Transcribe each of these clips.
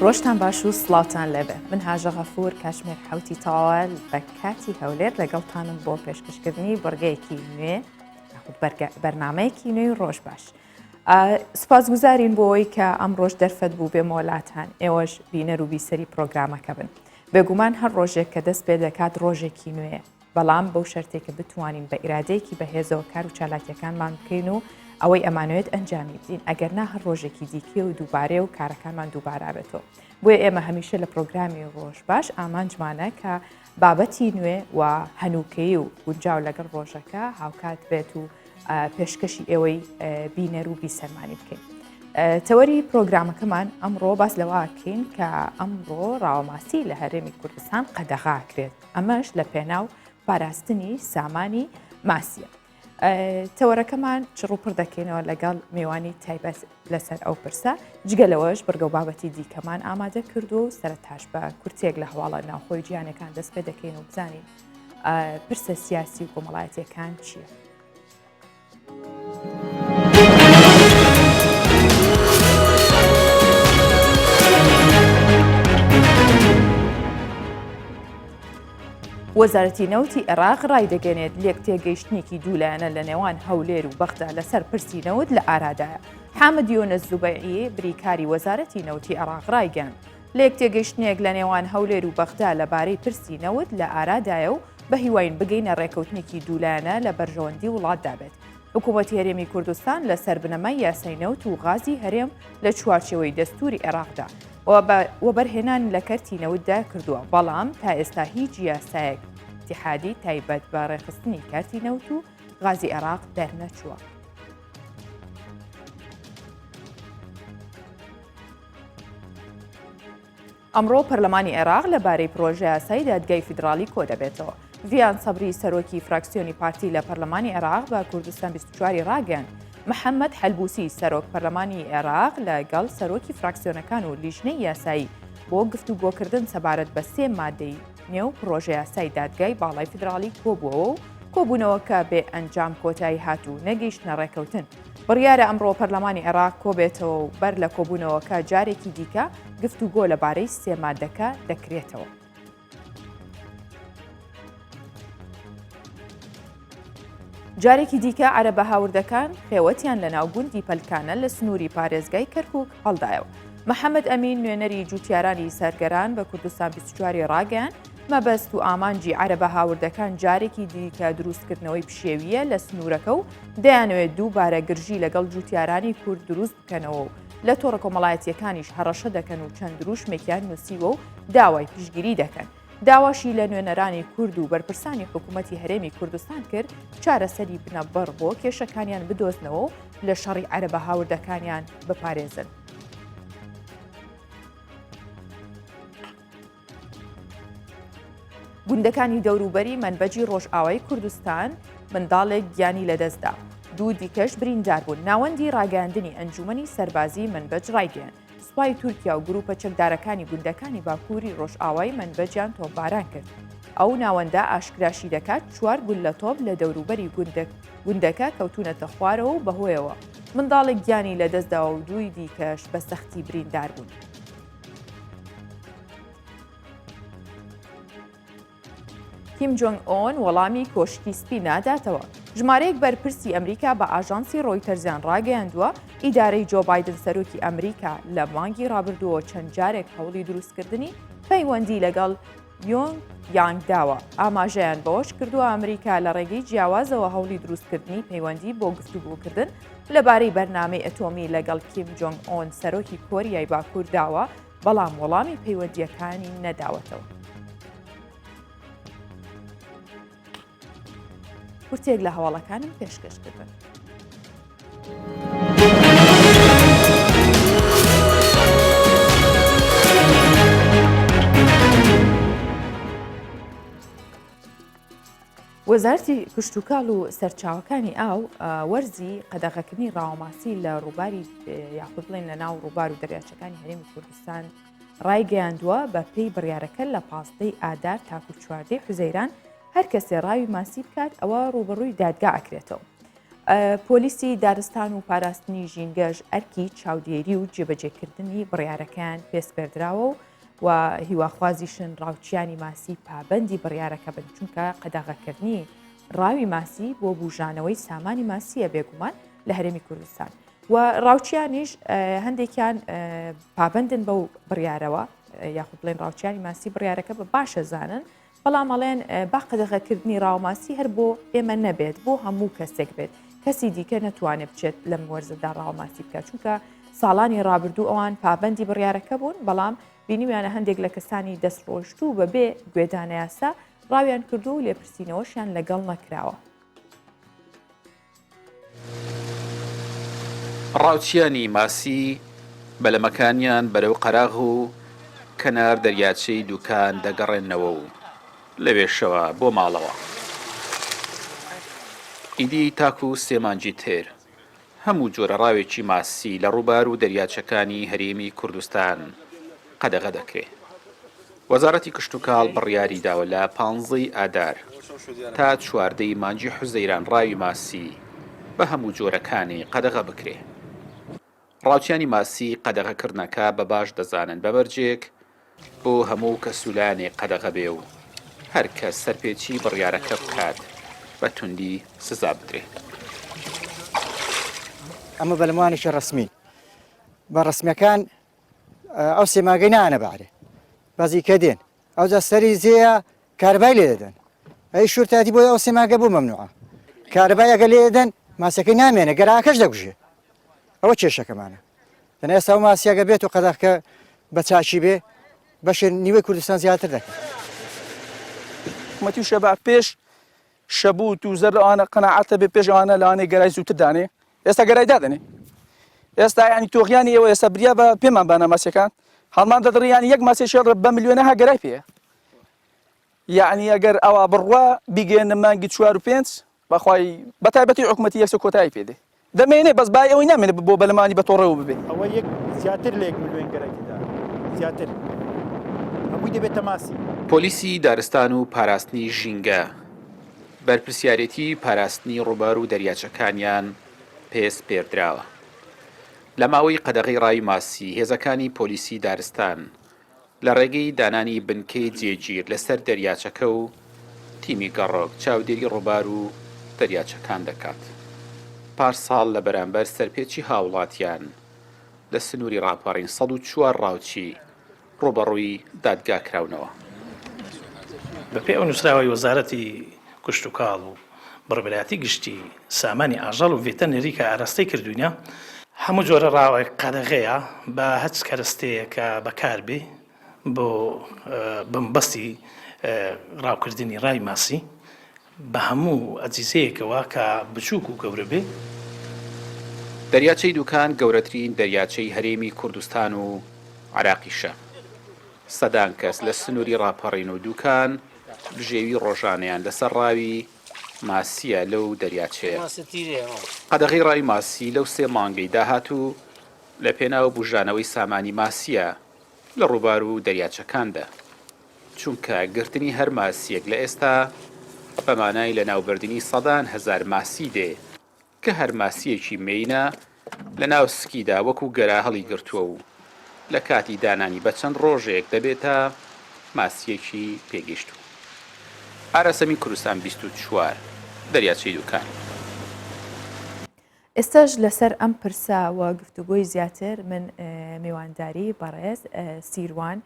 ڕۆژتان باش و سڵاوتان لێبێ من هاژە غەفور کاتژمێر حوتی تاوال بە کاتی هەولێر لەگەڵتانم بۆ پێشکەشکردنی بەرگەیەکی نوێ بەرنامەیەکی نوێی ڕۆژ باش. سپاسگوزارین بۆ ئەوەی کە ئەم ڕۆژ دەرفەت بوو بێ مۆلاتان ئێوەش بینەر و بیسەری پرۆگرامەکە بن. بێگومان هەر ڕۆژێک کە دەست پێ دەکات ڕۆژێکی نوێ، بەڵام بەو شەرتێکە بتوانین بە ئیرادەیەکی بەهێزەوە کار و چالاکیەکانمان بکەین و ئەوەی ئەمانوێت ئەنجامی بدین، ئەگەر نا هەر ڕۆژێکی دیکە و دووبارێ و کارەکانمان دووبارە بێتەوە. بۆیە ئێمە هەمیشە لە پرۆگرامی ڕۆژ باش ئامانجمانە کە بابەتی نوێ و هەنووکەی و گونجاو لەگەڵ ڕۆژەکە هاوکات بێت و پێشکەشی ئێوەی بینەر و بیسەرمانی بکەین. تەوەری پرۆگرامەکەمان ئەمڕۆ باس لەواکەین کە ئەمڕۆ ڕاوەماسی لە هەرێمی کوردستان قەدەغاکرێت، ئەمەش لە پێناو پاراستنی سامانی ماسیە. تەوەرەکەمان چڕوپڕ دەکەینەوە لەگەڵ میوانی تایبەت لەسەر ئەو پرسە، جگەلەوەش بەرگە و بابەتی دیکەمان ئامادە کردو و سەرەتاش بە کورتێک لە هەواڵە ناوخۆی گیانەکان دەست پێ دەکەین و بزانین پرسە سیاسی و کۆمەڵایەتیەکان چییە. وەزارەتی نەوتی عێراق ڕایدەگەنێت لێک تێگەیشتنێکی دوولایەنە لە نێوان هەولێر و بەغدا لەسەر پرسی نەوت لە ئارادایە. حامد یۆنس زوبەیعی بریکاری وەزارەتی نەوتی عێراق ڕایگەاند لێک تێگەیشتنێک لە نێوان هەولێر و بەغدا لەبارەی پرسی نەوت لە ئارادایە و بە هیواین بگەینە ڕێکەوتنێکی دوولایەنە لە بەرژەوەندی وڵاتدا بێت. حکوومەتی هەرێمی کوردستان لەسەر بنەمای یاسای نەوت و غازی هەرێم لە چوارچێوەی دەستوری عێراقدا وەبەرهێنان لە کەرتی نەوتدا کردووە، بەڵام تا ئێستا هیچ یاسایەک اتحادی تایبەت بە ڕێخستنی کارتی نەوت و غازی عێراق دەرنەچووە. ئەمڕۆ پەرلەمانی عێراق لەبارەی پرۆژە یاسای دادگای فیدراڵی کۆ دەبێتەوە. ڤیان سەبری سەرۆکی فراکسیۆنی پارتی لە پەرلەمانی عێراق بە کوردستان 24 ڕاگەیاند. محەممەد حەلبوسی سەرۆک پەرلەمانی عێراق لەگەڵ سەرۆکی فراکسیۆنەکان و لیژنەی یاسایی بۆ گفتوگۆکردن سەبارەت بە 3 مادەی نێو پرۆژە یاسای دادگای باڵای فیدراڵی کۆبووەوە و کۆبوونەوەکە بێ ئەنجام کۆتایی هاتوو نەگەیشتنە ڕێکەوتن. بڕیارە ئەمڕۆ پەرلەمانی عێراق کۆبێتەوە و بەر لە کۆبوونەوەکە جارێکی دیکە گفتوگۆ لەبارەی 3 مادەکە دەکرێتەوە. جارێکی دیکە عەرەبە هاوردەکان خێوەتیان لە ناوگوندی پەلکانە لە سنووری پارێزگای کەرکووک هەڵدایەوە. محەممەد ئەمین نوێنەری جوتیارانی سەرگەران بە کوردستان 24 ڕاگەیاند مەبەست و ئامانجی عەرەبە هاوردەکان جارێکی دیکە دروستکردنەوەی پشێویە لە سنوورەکە و دەیانەوێت دووبارە گرژی لەگەڵ جوتیارانی کورد دروست بکەنەوە و لە تۆڕە کۆمەڵایەتیەکانیش هەڕەشە دەکەن و چەند دروشمێکیان نووسیوە و داوای پشگیری دەکەن. داواشی لە نوێنەرانی کورد و بەرپرسانی حکوومەتی هەرێمی کوردستان کرد چارەسەری بنەبەڕ بۆ کێشەکانیان بدۆزنەوە و لە شەڕی عەرەبە هاوردەکانیان بپارێزن. گوندەکانی دەوروبەری منبەجی ڕۆژئاوای کوردستان منداڵێک گیانی لەدەستدا، 2 دیکەش بریندار بوون. ناوەندی ڕاگەاندنی ئەنجومەنی سەربازی منبەج ڕایگەیاند. سوپای تورکیا و گروپە چەکدارەکانی گوندەکانی باکووری ڕۆژئاوای منبەجیان تۆپباران کرد. ئەو ناوەندە ئاشکراشی دەکات 4 گول لە تۆپ لە دەوروبەری گوندەکە کەوتونەتە خوارەوە و بەهۆیەوە. منداڵێک گیانی لەدەستداوە و 2 دیکەش بە سەختی بریندار بوون. کیم جۆنگ ئۆن وەڵامی کۆشکی سپی ناداتەوە. ژمارەیەک بەرپرسی ئەمریکا بە ئاژانسی ڕۆیتەرزیان ڕاگەیاندووە ئیدارەی جۆ بایدن سەرۆکی ئەمریکا لە مانگی ڕابردووە چەند جارێک هەوڵی دروستکردنی پەیوەندی لەگەڵ یۆنگ یانگ داوە. ئاماژەیان بەوەش کردووە ئەمریکا لە ڕێگەی جیاوازەوە هەوڵی دروستکردنی پەیوەندی بۆ گفتوگۆکردن لەبارەی بەرنامەی ئەتۆمی لەگەڵ کیم جۆنگ ئۆن سەرۆکی کۆریای باکوور داوە، بەڵام وەڵامی پەیوەندیەکانی نەداوەتەوە. کورتێک لە هەواڵەکانم پێشکەشکردن. وەزارەتی کشتوکاڵ و سەرچاوەکانی ئاو وەرزی قەدەغەکردنی ڕاوەماسی لە ڕووباری یاخود بڵێن لە ناو ڕووبار و دەریاچەکانی هەرێمی کوردستان ڕایگەیاندووە بە پێی بڕیارەکە لە 15 ئادار تاکو 14 حوزەیران هەر کەسێ ڕاوی ماسی بکات ئەوە ڕوبەڕووی دادگا ئەکرێتەوە. پۆلیسی دارستان و پاراستنی ژینگەژ ئەرکی چاودێری و جێبەجێکردنی بڕیارەکان پێسپێردراوە و هیواخوازیشن ڕاوچیانی ماسی پابەندی بڕیارەکە بن چونکە قەدەغەکردنی ڕاوی ماسی بۆ بوژانەوەی سامانی ماسیە بێگومان لە هەرێمی کوردستان و ڕاوچیانیش هەندێکیان پابەندن بەو بڕیارەوە یاخود بڵێن ڕاوچیانی ماسی بڕیارەکە بە باشە زانن بەڵام ئەڵێن با قەدەغەکردنی ڕاوماسی هەر بۆ ئێمە نەبێت بۆ هەموو کەسێک بێت کەسی دیکە نەتوانێت بچێت لەم وەرزەدا ڕاوماسی بکات چونکە ساڵانی ڕابردوو ئەوان پابەندی بڕیارەکە بوون بەڵام بینیویانە هەندێک لە کەسانی دەستڕۆشت و بەبێ گوێدانەیاسا ڕاویان کردو و لێپرسینەوەشیان لەگەڵ نەکراوە. ڕاوچیانی ماسی بەلەمەکانیان بەرەو قەراغ و کەنار دەریاچەی دوکان دەگەڕێنەوە و لەوێشەوە بۆ ماڵەوە. ئیدی تاکو و سێمانجی تر هەموو جۆرە ڕاوێکی ماسی لە ڕووبار و دەریاچەکانی هەرێمی کوردستان قەدەغە دەکرێت. وەزارەتی کشتتوکاڵ بڕیاری داوە لە 15 ئادار تا 14 مانجی حوزەیران ڕاوی ماسی بە هەموو جۆرەکانی قەدەغە بکرێت. ڕاوچیانی ماسی قەدەغەکردنەکە بە باش دەزانن بەبەرجێک بۆ هەموو کەسولانێ قەدەغە بێ و هەر کەس سەرپێچی بڕیارەکە بکات بە توندی سزا بدرێت. ئەمە بەلەمانێکی ڕسمی بە ڕسمیەکان ئەو سێماگەی نانەبارێ بەزی کە دێن ئەوجا سەری زێە کارەبای لێ دەدەن ئەی شورتاتی بۆ ئەو سێماگە بوو مەمنوعە کارەبای ئەگە لێ دەدەن ماسەکەی نامێنە گەراکەش دەگوژێ ئەوە کێشەکەمانە دەنا ئێستا ئەو ماسیاگە بێت و قەدەغەکە بە چاچی بێ بەشێ نیوەی کوردستان زیاتر دەکەن حکوومەتی و شەباب پێش شەبوت و زەر ئەوانە قەناعەتە بێ پێش ئەوانە لەوانەیە گەرای زووتر دانێ ئێستا گەرای دادەنێ ئێستا ینی تۆغیانی ئێوە ئێستا بریا بە پێمان بانە ماسیەکان هەڵمان دەدڕیانی یەک ماسی شێڵ بە ملیۆنەها گەرای پێە یعنی ئەگەر ئەوە بڕوا بیگەێنە مانگی 4 و 5 بەخوای بەتایبەتی حکوومەتی یەکسە کۆتایی پێدێ دەمێنێ بەس بای ئەوەی نامێنێ بۆ بەلەمانی بە تۆڕەوە ببێ ئەوە یەک زیاتر لە 1 ملیۆن گەرایدا زیاتر هەمووی دەبێتە ماسی. پۆلیسی دارستان و پاراستنی ژینگە بەرپرسیارەتی پاراستنی ڕووبار و دەریاچەکانیان پێسپێردراوە. لە ماوەی قەدەغەی ڕاوی ماسی هێزەکانی پۆلیسی دارستان لە ڕێگەی دانانی بنکەی جێگیر لەسەر دەریاچەکە و تیمی گەڕۆک چاودێری ڕووبار و دەریاچەکان دەکات. پارساڵ لە بەرامبەر سەرپێچی هاوڵاتیان لە سنووری ڕاپەڕین 104 ڕاوچی ڕوبەڕووی دادگاکراونەوە. بەپێ ئەو نووسراوەی وەزارەتی کشتتوکاڵ و بڕبراتی گشتی سامانی ئاژەڵ و ڤێتەنەری کە ئاراستەی کردوینە هەموو جۆرە ڕاوی قەدەغەیە بە هەچ کەرەستەیە کە بەکاربێ بۆ بمبەستی ڕاوکردنی ڕای ماسی بە هەموو ئەجیزەیەکەوە کە بچووک و گەورە بێ. دەریاچەی دوکان گەورەترین دەریاچەی هەرێمی کوردستان و عراقیشە. سەدان کەس لە سنووری ڕاپەڕین و دوکان بژێوی ڕۆژانەیان لەسەر ڕاوی ماسیە لەو دەریاچەیە. قەدەغەی ڕای ماسی لەو 3 مانگەی داهات و لە پێناوە بژانەوەی سامانی ماسیە لە ڕووبار و دەریاچەکاندا چونکە گرتنی هەر ماسیەک لە ئێستا بەمانای لە ناوبردننی سەدان هەزار ماسی دێ کە هەر ماسیەکی مینە لە ناو سکیدا وەکو گەرا هەڵی گرتووە و لە کاتی دانانی بە چەند ڕۆژێک دەبێتە ماسیەکی پێگەیشتوو. ئارەسەمی کوردستان 24 دەریاچەی دوکان. ئێستاش لەسەر ئەم پرساوە گفتوگۆی زیاتر من میوانداری بەڕێز سیروان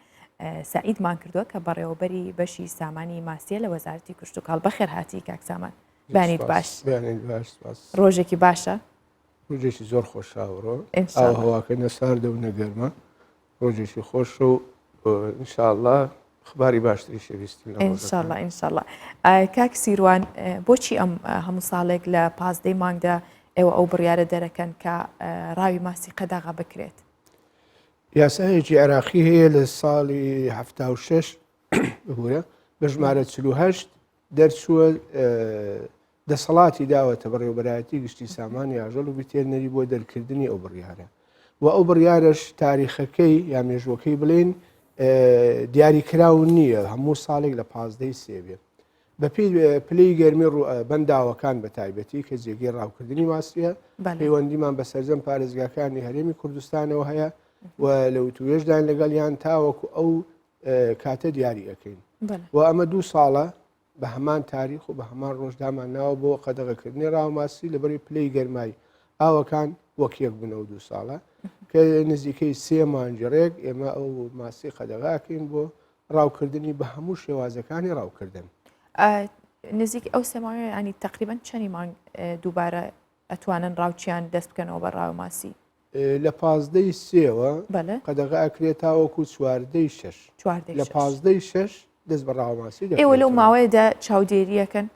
سعیدمان کردووە کە بەڕێوەبەری بەشی سامانی ماسیە لە وەزارەتی کشتتوکاڵ بەخێر هاتی کاک سامان. بانیت باش ڕۆژێکی باشە ڕۆژێکی زۆر خۆشاوڕۆ ئاوهەواکە نەساردە و نەگەرمە ڕۆژێکی خۆش و ئینشاءالله خباری باشتری شەویستی ئینشاءالله ئینشاءالله. کاک سیروان بۆچی ئەم هەموو ساڵێک لە 15 مانگدا ئێوە ئەو بڕیارە دەرەکەن کە ڕاوی ماسی قەداغا بکرێت؟ یاسایەکی عێراقی هەیە لە ساڵی 76 بگورە بە ژمارە 48 دەرچووە دەسەڵاتی داوەتە بەڕێوەبەرایەتی گشتی سامانی ئاژەڵ و بتێنەری بۆ دەرکردنی ئەو بڕیارە و ئەو بڕیارەش تاریخەکەی یا مێژوەکەی بڵێن دیاریکراون نییە هەموو ساڵێک لە 15 سێبێ بەپی پلەی گەرمی بەنداوەکان بە تایبەتی کە جێگەی ڕاوکردنی ماسیە پەیوەندیمان بە سەرجەم پارێزگاکانی هەرێمی کوردستانەوە هەیە و لە وتوێژدان لەگەڵیان تاوەکو ئەو کاتە دیاری ئەەکەین و ئەمە 2 ساڵە بە هەمان تاریخ و بە هەمان ڕۆژدامان ناوە بۆ قەدەغەکردنی ڕاوماسی لەبەری پلەی گەرمای ئاوەکان وەکیەک بنەوە 2 ساڵە کە نزیکەی 3 مانجڕێک ئێمە ئەو ماسی قەدەغاکەین بۆ ڕاوکردنی بە هەموو شێوازەکانی ڕاوکردن. نزیک ئەو سێماوەیە ینی تقریبان چەندی مانگ دووبارە ئەتوانن ڕاوچیان دەست بکەنەوە بە ڕاوماسی لە 15 سێوە قەدەغا ئەکرێت تاوەکو 4 6 لە 15 6 دەست بە ڕاوماسی ئێوە لەو ماوەیەدا چاودێریەکەن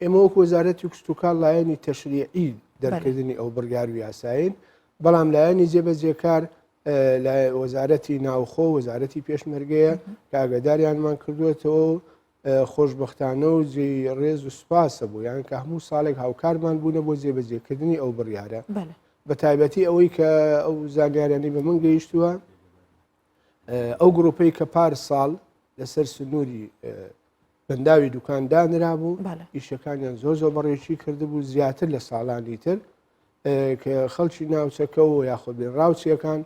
ئێمە وەک وەزارەتی کشتتوکال لایەنی تەشریعی دەرکردنی ئەو بڕیار و یاساین بەڵام لایەنی جێبەجێکار لە وەزارەتی ناوخۆ وەزارەتی پێشمەرگەیە کە ئاگاداریانمان کردوێتەوە خۆشببختانە و ڕێز و سوپاسە بوو یان کە هەموو ساڵێک هاوکارمان بوونە بۆ جێبەجێکردنی ئەو بڕیارە بە تایبەتی ئەوەی کە ئەو زانیاریانی بە من گەیشتووە ئەو گرروپەی کە پار ساڵ لەسەر سنووری بەنداوی دوکاندانرا بوو ئیشەکانیان زۆر بەڕێکی کردبوو زیاتر لە ساڵانی تر کە خەڵکی ناوچەکە و یاخودبێن ڕاوچیەکان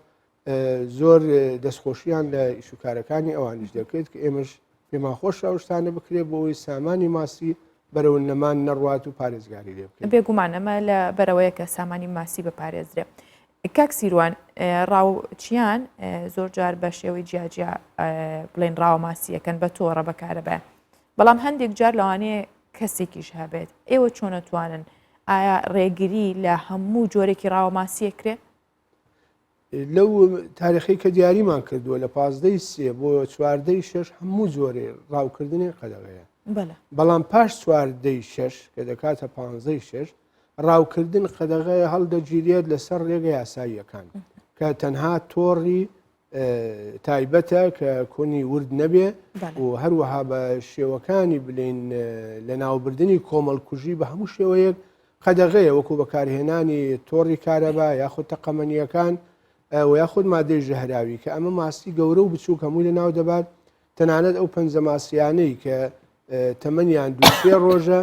زۆر دەستخۆشییان لە ئیشوکارەکانی ئەوانیش دەکرێت کە ئێمەش پێمان خۆش ڕاوشتانە بکرێت بۆ ئەوی سامانی ماسی بەرەو نەمان نەڕوات و پارێزگاری لێ بکەین. بێگومان ئەمە لە بەرەوەیە کە سامانی ماسی بەپارێزرێ. کاک سیروان ڕاوچیان زۆر جار بە شێوەی جیاجیا بڵێن ڕاوە ماسیەکەن بە تۆڕە بەکارەبێ بەڵام هەندێک جار لەوانەیە کەسێکیش هەبێت ئێوە چۆن ئەتوانن ئایا ڕێگیری لە هەموو جۆرێکی ڕاوە ماسیەکرێ؟ لەو تاریخی کە دیاریمان کردووە لە 15 سێ بۆ 4 6 هەموو جۆرێ ڕاوکردنی قەدەغەیە بەڵام پاش 4 6 کە دەکاتە 15 6 ڕاوکردن قەدەغەیە هەڵدەگیرێت لەسەر ڕێگە یاساییەکان کە تەنها تۆڕی تایبەتە کە کۆنی ورد نەبێ و هەروەها بە شێوەکانی بلین لە ناوبردننی کۆمەڵکوژی بە هەموو شێوەیەک قەدەغەیە وەکو بەکارهێنانی تۆڕی کارەبا یاخود تەقەمەنیەکان و یاخود مادەی ژەهراوی کە ئەمە ماسی گەورە و بچووک هەمووی لە ناو دەبات تەنانەت ئەو پەنجە ماسیانەی کە تەمەنیان 2 ڕۆژە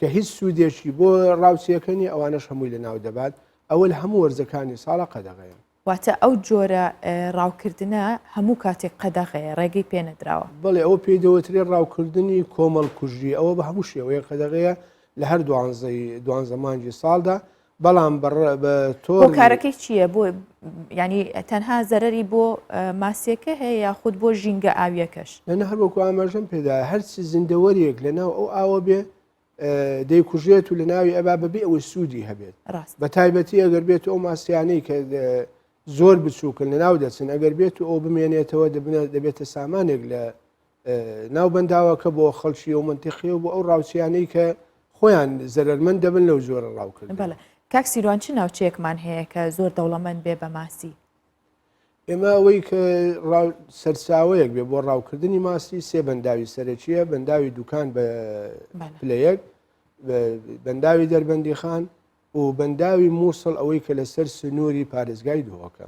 کە هیچ سوودێکی بۆ ڕاوچیەکەنی ئەوانەش هەمووی لە ناو دەبات ئەوە لە هەموو وەرزەکانی ساڵە قەدەغەیە. واتە ئەو جۆرە ڕاوکردنە هەموو کاتێک قەدەغەیە ڕێگەی پێنەدراوە. بڵێ ئەوە پێی دەوترێت ڕاوکردنی کۆمەڵکوژی ئەوە بە هەموو شێوەیە قەدەغەیە لە هەر 12 مانگی ساڵدا بەڵام بە تۆ کارەکەی چییە بۆ ینی تەنها زەرری بۆ ماسیەکە هەیە یاخود بۆ ژینگە ئاویەکەش لەنە هەروەکو ئاماژەم پێدا هەرچی زیندەوەریەک لەناو ئەو ئاوە بێ دەیکوژێت و لە ناوی ئەبا بەبێ ئەوەی سوودی هەبێت بە تایبەتی ئەگەر بێت ئەو ماسیانەی کە زۆر بچووکن لە ناو دەچن ئەگەر بێت و ئەو بمێنێتەوە دەبێتە سامانێک لە ناو بەنداوەکە بۆ خەڵکی و منتیقی و بۆ ئەو ڕاوچیانەی کە خۆیان زەرمەند دەبن لەو زۆرە ڕاوکردن. کاک سیروان چ ناوچەیەکمان هەیە کە زۆر دەوڵەمەند بێ بە ماسی؟ ئێمە ئەوەی کە سەرچاوەیەک بێ بۆ ڕاوکردنی ماسی 3 بەنداوی سەرەکیە بەنداوی دوکان بە پلەیەک بەنداوی دەربەندی خان و بەنداوی مووسڵ ئەوەی کە لەسەر سنووری پارێزگای دۆوەکە.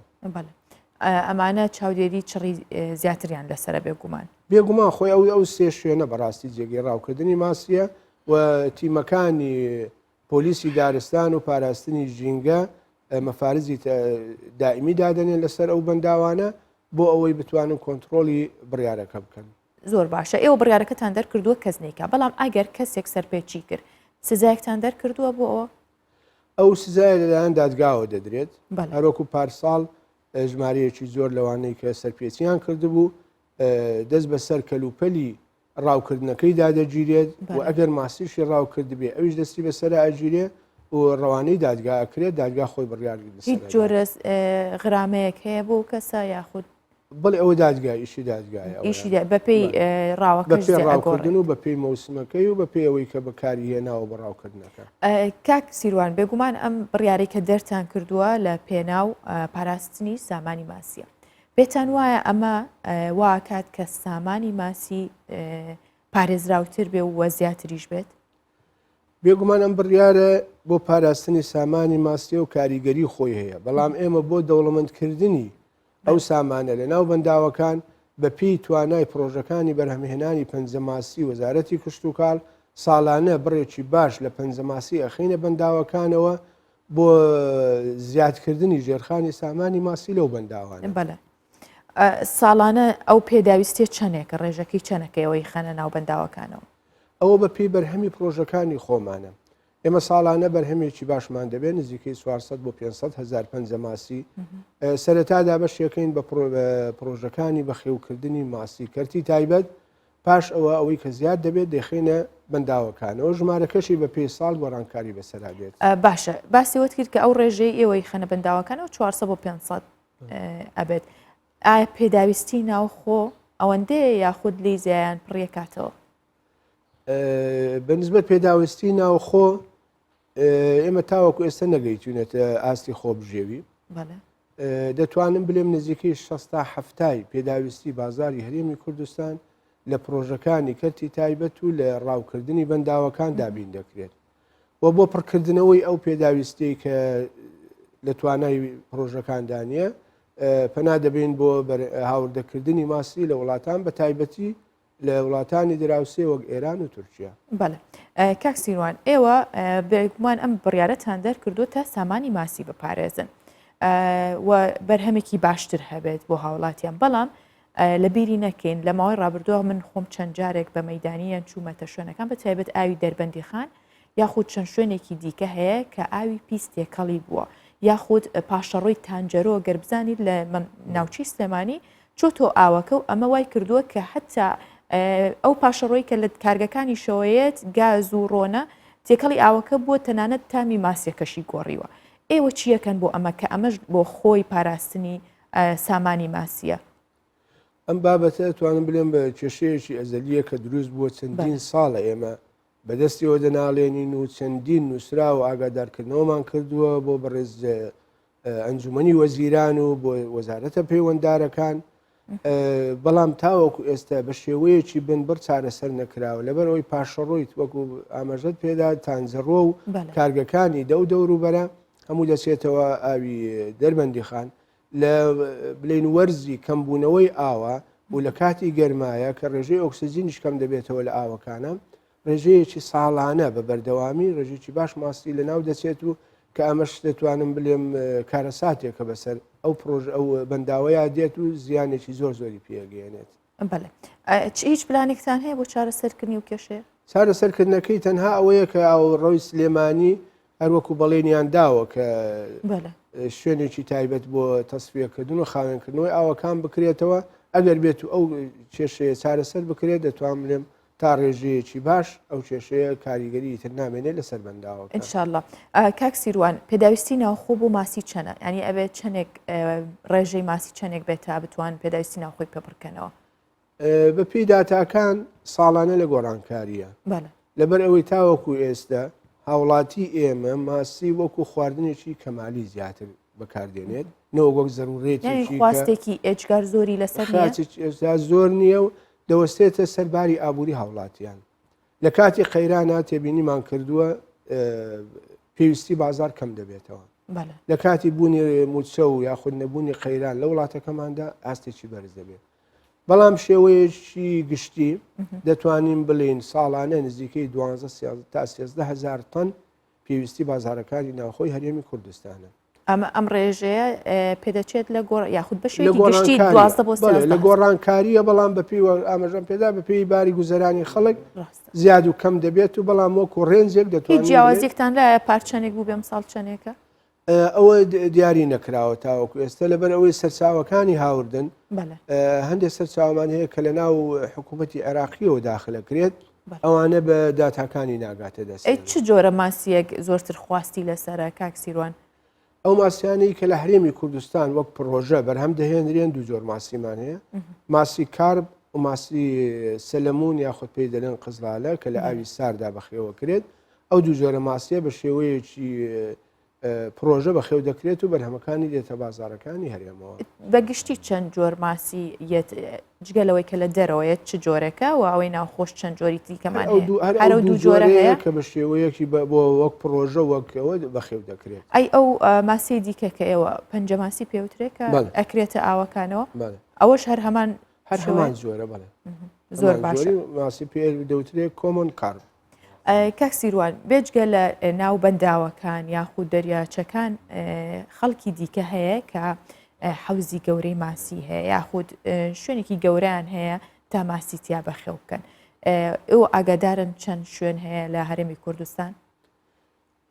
ئەمانە چاودێری چڕی زیاتریان لەسرە بێگومان خۆی ئەو 3 شوێنە بەڕاستی جێگەی ڕاوکردنی ماسیە و تیمەکانی پۆلیسی دارستان و پاراستنی ژینگە مەفارزی دائیمی دادنێن لەسەر ئەو بەنداوانە بۆ ئەوەی بتوانن کۆنتترۆلی بڕیارەکە بکەن. زۆر باشە ئێوە بڕیارەکەتان دەرکردووە کەس نیکە بەڵام ئەگەر کەسێک سەرپێچی کرد سزایەکتان دەرکردووە بۆ ئەوە؟ ئەو سزای لەلایەن دادگاوە دەدرێت هەروەکو پارساڵ ژمارەیەکی زۆر لەوانەی کە سەرپێچیان کردبوو دەست بەسەر کەلوپەلی ڕاوکردنەکەی دادەگیرێت و ئەگەر ماسیشی ڕاوکرد بێ ئەویش دەستی بەسەر ئاگیرێ و ڕەوانەی دادگاکرێت دادگا خۆی بڕیاری هیچ جۆرە غرامەیەک هەیە بۆ کەسە یاخود بڵێ ئەوە دادگای ئیشی دادگایە ئیشی بەپێی ڕاوەکردن و بەپێی مەوسمەکەی و بەپێی ئەوەی کە بەکاری هێناوە بە ڕاوکردنەکە. کاک سیروان بێگومان ئەم بڕیارەی کە دەرتان کردووە لە پێناو پاراستنی سامانی ماسیە بێتان وایە ئەمە واکات کە سامانی ماسی پارێزراوتر بێ و زیاتریش بێت؟ بێگومان ئەم بڕیارە بۆ پاراستنی سامانی ماسیە و کاریگەری خۆی هەیە بەڵام ئێمە بۆ دەوڵەمەندکردنی ئەو سامانە لە ناو بەنداوەکان بەپی توانای پرۆژەکانی بەرهەمهێنانی پەنجەماسی وەزارەتی کشت و کاڵ ساڵانە بڕێکی باش لە پەنجەماسی ئەخینە بەنداوەکانەوە بۆ زیادکردنی ژێرخانی سامانی ماسی لەو بەنداوانە. بەڵێ ساڵانە ئەو پێداویستێ چەندێکە ڕێژەکەی چەندەکەیەوەی خەنە ناو بەنداوەکانەوە؟ ئەوە بەپی بەرهەمی پرۆژەکانی خۆمانە. ئێمە ساڵانە بەرهەمێکی باشمان دەبێت نزیکەی 400 بۆ 500 هزار پەنجەماسی سەرەتادا بەشێکەین بە پرۆژەکانی بەخێوکردنی ماسی کەرتی تایبەت پاش ئەوەی کە زیاد دەبێت دەخینە بەنداوەکانەوە ژمارەکەشی بە پێی ساڵ گۆڕانکاری بەسەرا بێت. باشە باسی وت کرد کە ئەو ڕێژەی ئێوەی خەنە بەنداوەکانەوە 400 بۆ 500 ئەبێت. ئایا پێداویستی ناوخۆ ئەوەندەیە یاخود لی زیایان پڕیەکاتەوە؟ بەنسبەت پێداویستی ناوخۆ ئێمە تاوەکو ئێستا نەگەیتونێتە ئاستی خۆبژێوی دەتوانم بلێم نزیکەی 67 پێداویستی بازاری هەرێمی کوردستان لە پرۆژەکانی کەرتی تایبەت و لە ڕاوکردنی بەنداوەکان دابین دەکرێت و بۆ پڕکردنەوەی ئەو پێداویستی کە لە توانای پرۆژەکاندانە پەنا دەبین بۆ هاوردەکردنی ماسی لە وڵاتان بە تایبەتی لە وڵاتانی دراوسێ وەک ئێران و تورکیا. بەڵێ کاک سیروان ئێوە بێگومان ئەم بڕیارەتان دەرکردو تا سامانی ماسی بپارێزن و بەرهەمێکی باشتر هەبێت بۆ هاوڵاتیان بەڵام لە بیری نەکەین لە ماوەی ڕابردووە من خۆم چەند جارێک بە مەیدانیان چوومەتە شوێنەکان بە تایبەت ئاوی دەربەندی خان یاخود چەند شوێنێکی دیکە هەیە کە ئاوی پیس تێکەڵی بووە یاخود پاشەڕۆی تانجەرۆ گەربزانی لە ناوچی سلێمانی چۆتۆ ئاوەکە و ئەمە وای کردووە کە حتا ئەو پاشەڕۆی کە لە کارگەکانی شەوەیەت گاز و ڕۆنە تێکەڵی ئاوەکە بووە تەنانەت تامی ماسیەکەشی گۆڕیوە. ئێوە چیەکەن بۆ ئەمە کە ئەمەش بۆ خۆی پاراستنی سامانی ماسیە؟ ئەم بابەتە توانم بڵێم بە کێشەیەکی ئەزەلیە کە دروست بووە چەندین ساڵە ئێمە بەدەستیەوە دەناڵێنین و چەندین نووسرا و ئاگادارکردنەوەمان کردووە بۆ بەڕێز ئەنجومەنی وەزیران و بۆ وەزارەتە پەیوەنددارەکان بەڵام تاوەکو ئێستا بە شێوەیەکی بنبڕ چارەسەر نەکراوە لەبەر ئەوەی پاشەڕۆیت وەکو ئاماژەت پێدا تانجەڕۆ و کارگەکانی دەوروبەرە هەموو دەچێتەوە ئاوی دەربەندی خان لە بلین وەرزی کەمبوونەوەی ئاوە و لە کاتی گەرمایە کە ڕێژەی ئۆکسسیجینیش کەم دەبێتەوە لە ئاوەکانە ڕێژەیەکی ساڵانە بە بەردەوامی ڕێژێکی باش ماسی لە ناو دەچێت و کە ئەمەش دەتوانم بلێم کارەساتێکە بەسەر ئەو پرۆژ ئەو بەنداوەیە دێت و زیانێکی زۆری پێگەێنێت. بەڵێ هیچ پلانێکتان هەیە بۆ چارەسەرکردنی و کێشەیە؟ چارەسەرکردنەکەی تەنها ئەوەیە کە ئاوڕۆی سلێمانی هەروەکو بەڵێنیان داوە کە شوێنێکی تایبەت بۆ تەسویەکردن و خاوێنکردنەوەی ئاوەکان بکرێتەوە ئەگەر بێت و ئەو کێشەیە چارەسەر بکرێت دەتوان بڵێم تا ڕێژەیەکی باش ئەو کێشەیە کاریگەری تر نامێنێت لەسەر بەنداوە. ئینشاءالله. کاک سیروان پێداویستی ناوخۆ بۆ ماسی چەنە؟ ینی ئەبێت چەندێک ڕێژەی ماسی چەندێک بێت تا بتوان پێداویستی ناوخۆی پێ بڕکەنەوە؟ بەپی داتاکان ساڵانە لە گۆڕانکاریە لەبەر ئەوەی تاوەکو ئێستا هاوڵاتی ئێمە ماسی وەکو خواردنێکی کەمالی زیاتر بەکاردێنێت نەوەک زەرورێتی خواستێکی ئێجگار زۆری لەسەر زۆر نییە و دەوەستێتە سەرباری ئابووری هاوڵاتیان لە کاتی قەیرانە تێبینیمان کردووە پێویستی بازار کەم دەبێتەوە لە کاتی بوونی موچە و یاخود نەبوونی قەیران لە وڵاتەکەماندا ئاستێکی بەرز دەبێت. بەڵام شێوەیەکی گشتی دەتوانین بڵین ساڵانە نزیکەی 12 تا 13 هزار تن پێویستی بازارەکانی ناوخۆی هەرێمی کوردستانە. ئەم ڕێژەیە پێدەچێت لە گۆڕ یاخود بەشێکی گشتی 12 بۆ 13 لە گۆڕانکاریە بەڵام بەپی ئاماژەم پێدا بەپێی باری گوزەرانی خەڵک زیاد و کەم دەبێت و بەڵام وەکو ڕێنجێک دەتوانێت جیاوازێکتان لایە پارچەنێک بوو بێم ساڵ چەندێکە؟ ئەوە دیاری نەکراوە تاوەکو ئێستا لەبەر ئەوەی سەرچاوەکانی هاوردن هەندێک سەرچاومان هەیە کە لە ناو حکوومەتی عێراقیەوە داخلەکرێت ئەوانە بە داتاکانی ناگاتە دەست. چ جۆرە ماسیەک زۆرتر خواستی لەسەرە کاک سیروان؟ ئەو ماسیانی کە لە هەرێمی کوردستان وەک پرۆژە بەرهەم دەهێنرێن دوو جۆر ماسیمان هەیە ماسی کارب و ماسی سەلەمون یاخود پێی دەڵێن قزلالە کە لە ئاوی ساردا بەخێوە کرێت ئەو دوو جۆرە ماسیە بە شێوەیەکی پرۆژە بەخێو دەکرێت و بەرهەمەکانی دێتە بازارەکانی هەرێمەوە. بەگشتی چەند جۆر ماسی جگەلەوەی کە لە دەرەوەیەت چ جۆرەکە و ئەوەی ناوخۆش چەند جۆری دیکەمان هەرە دوو جۆرە هەیە کە بە شێوەیەکی بۆ وەک پرۆژە وەکەوە بەخێو دەکرێت. ئەی ئەو ماسی دیکە کە ئێوە پەنجەماسی پێوترێت کە ئەکرێتە ئاوەکانەوە ئەوەش هەر هەمان هەر هەمان زۆرە بڵێ زۆر باشە. ماسی پێ دەوترێت کۆمۆن کار. کاک سیروان بێجگە لە ناو بەنداوەکان یاخود دەریاچەکان خەڵکی دیکە هەیە کە حەوزی گەورەی ماسی هەیە یاخود شوێنێکی گەورەیان هەیە تا ماسی تیا بەخێو بکەن. ئەو ئاگادارن چەند شوێن هەیە لە هەرێمی کوردستان؟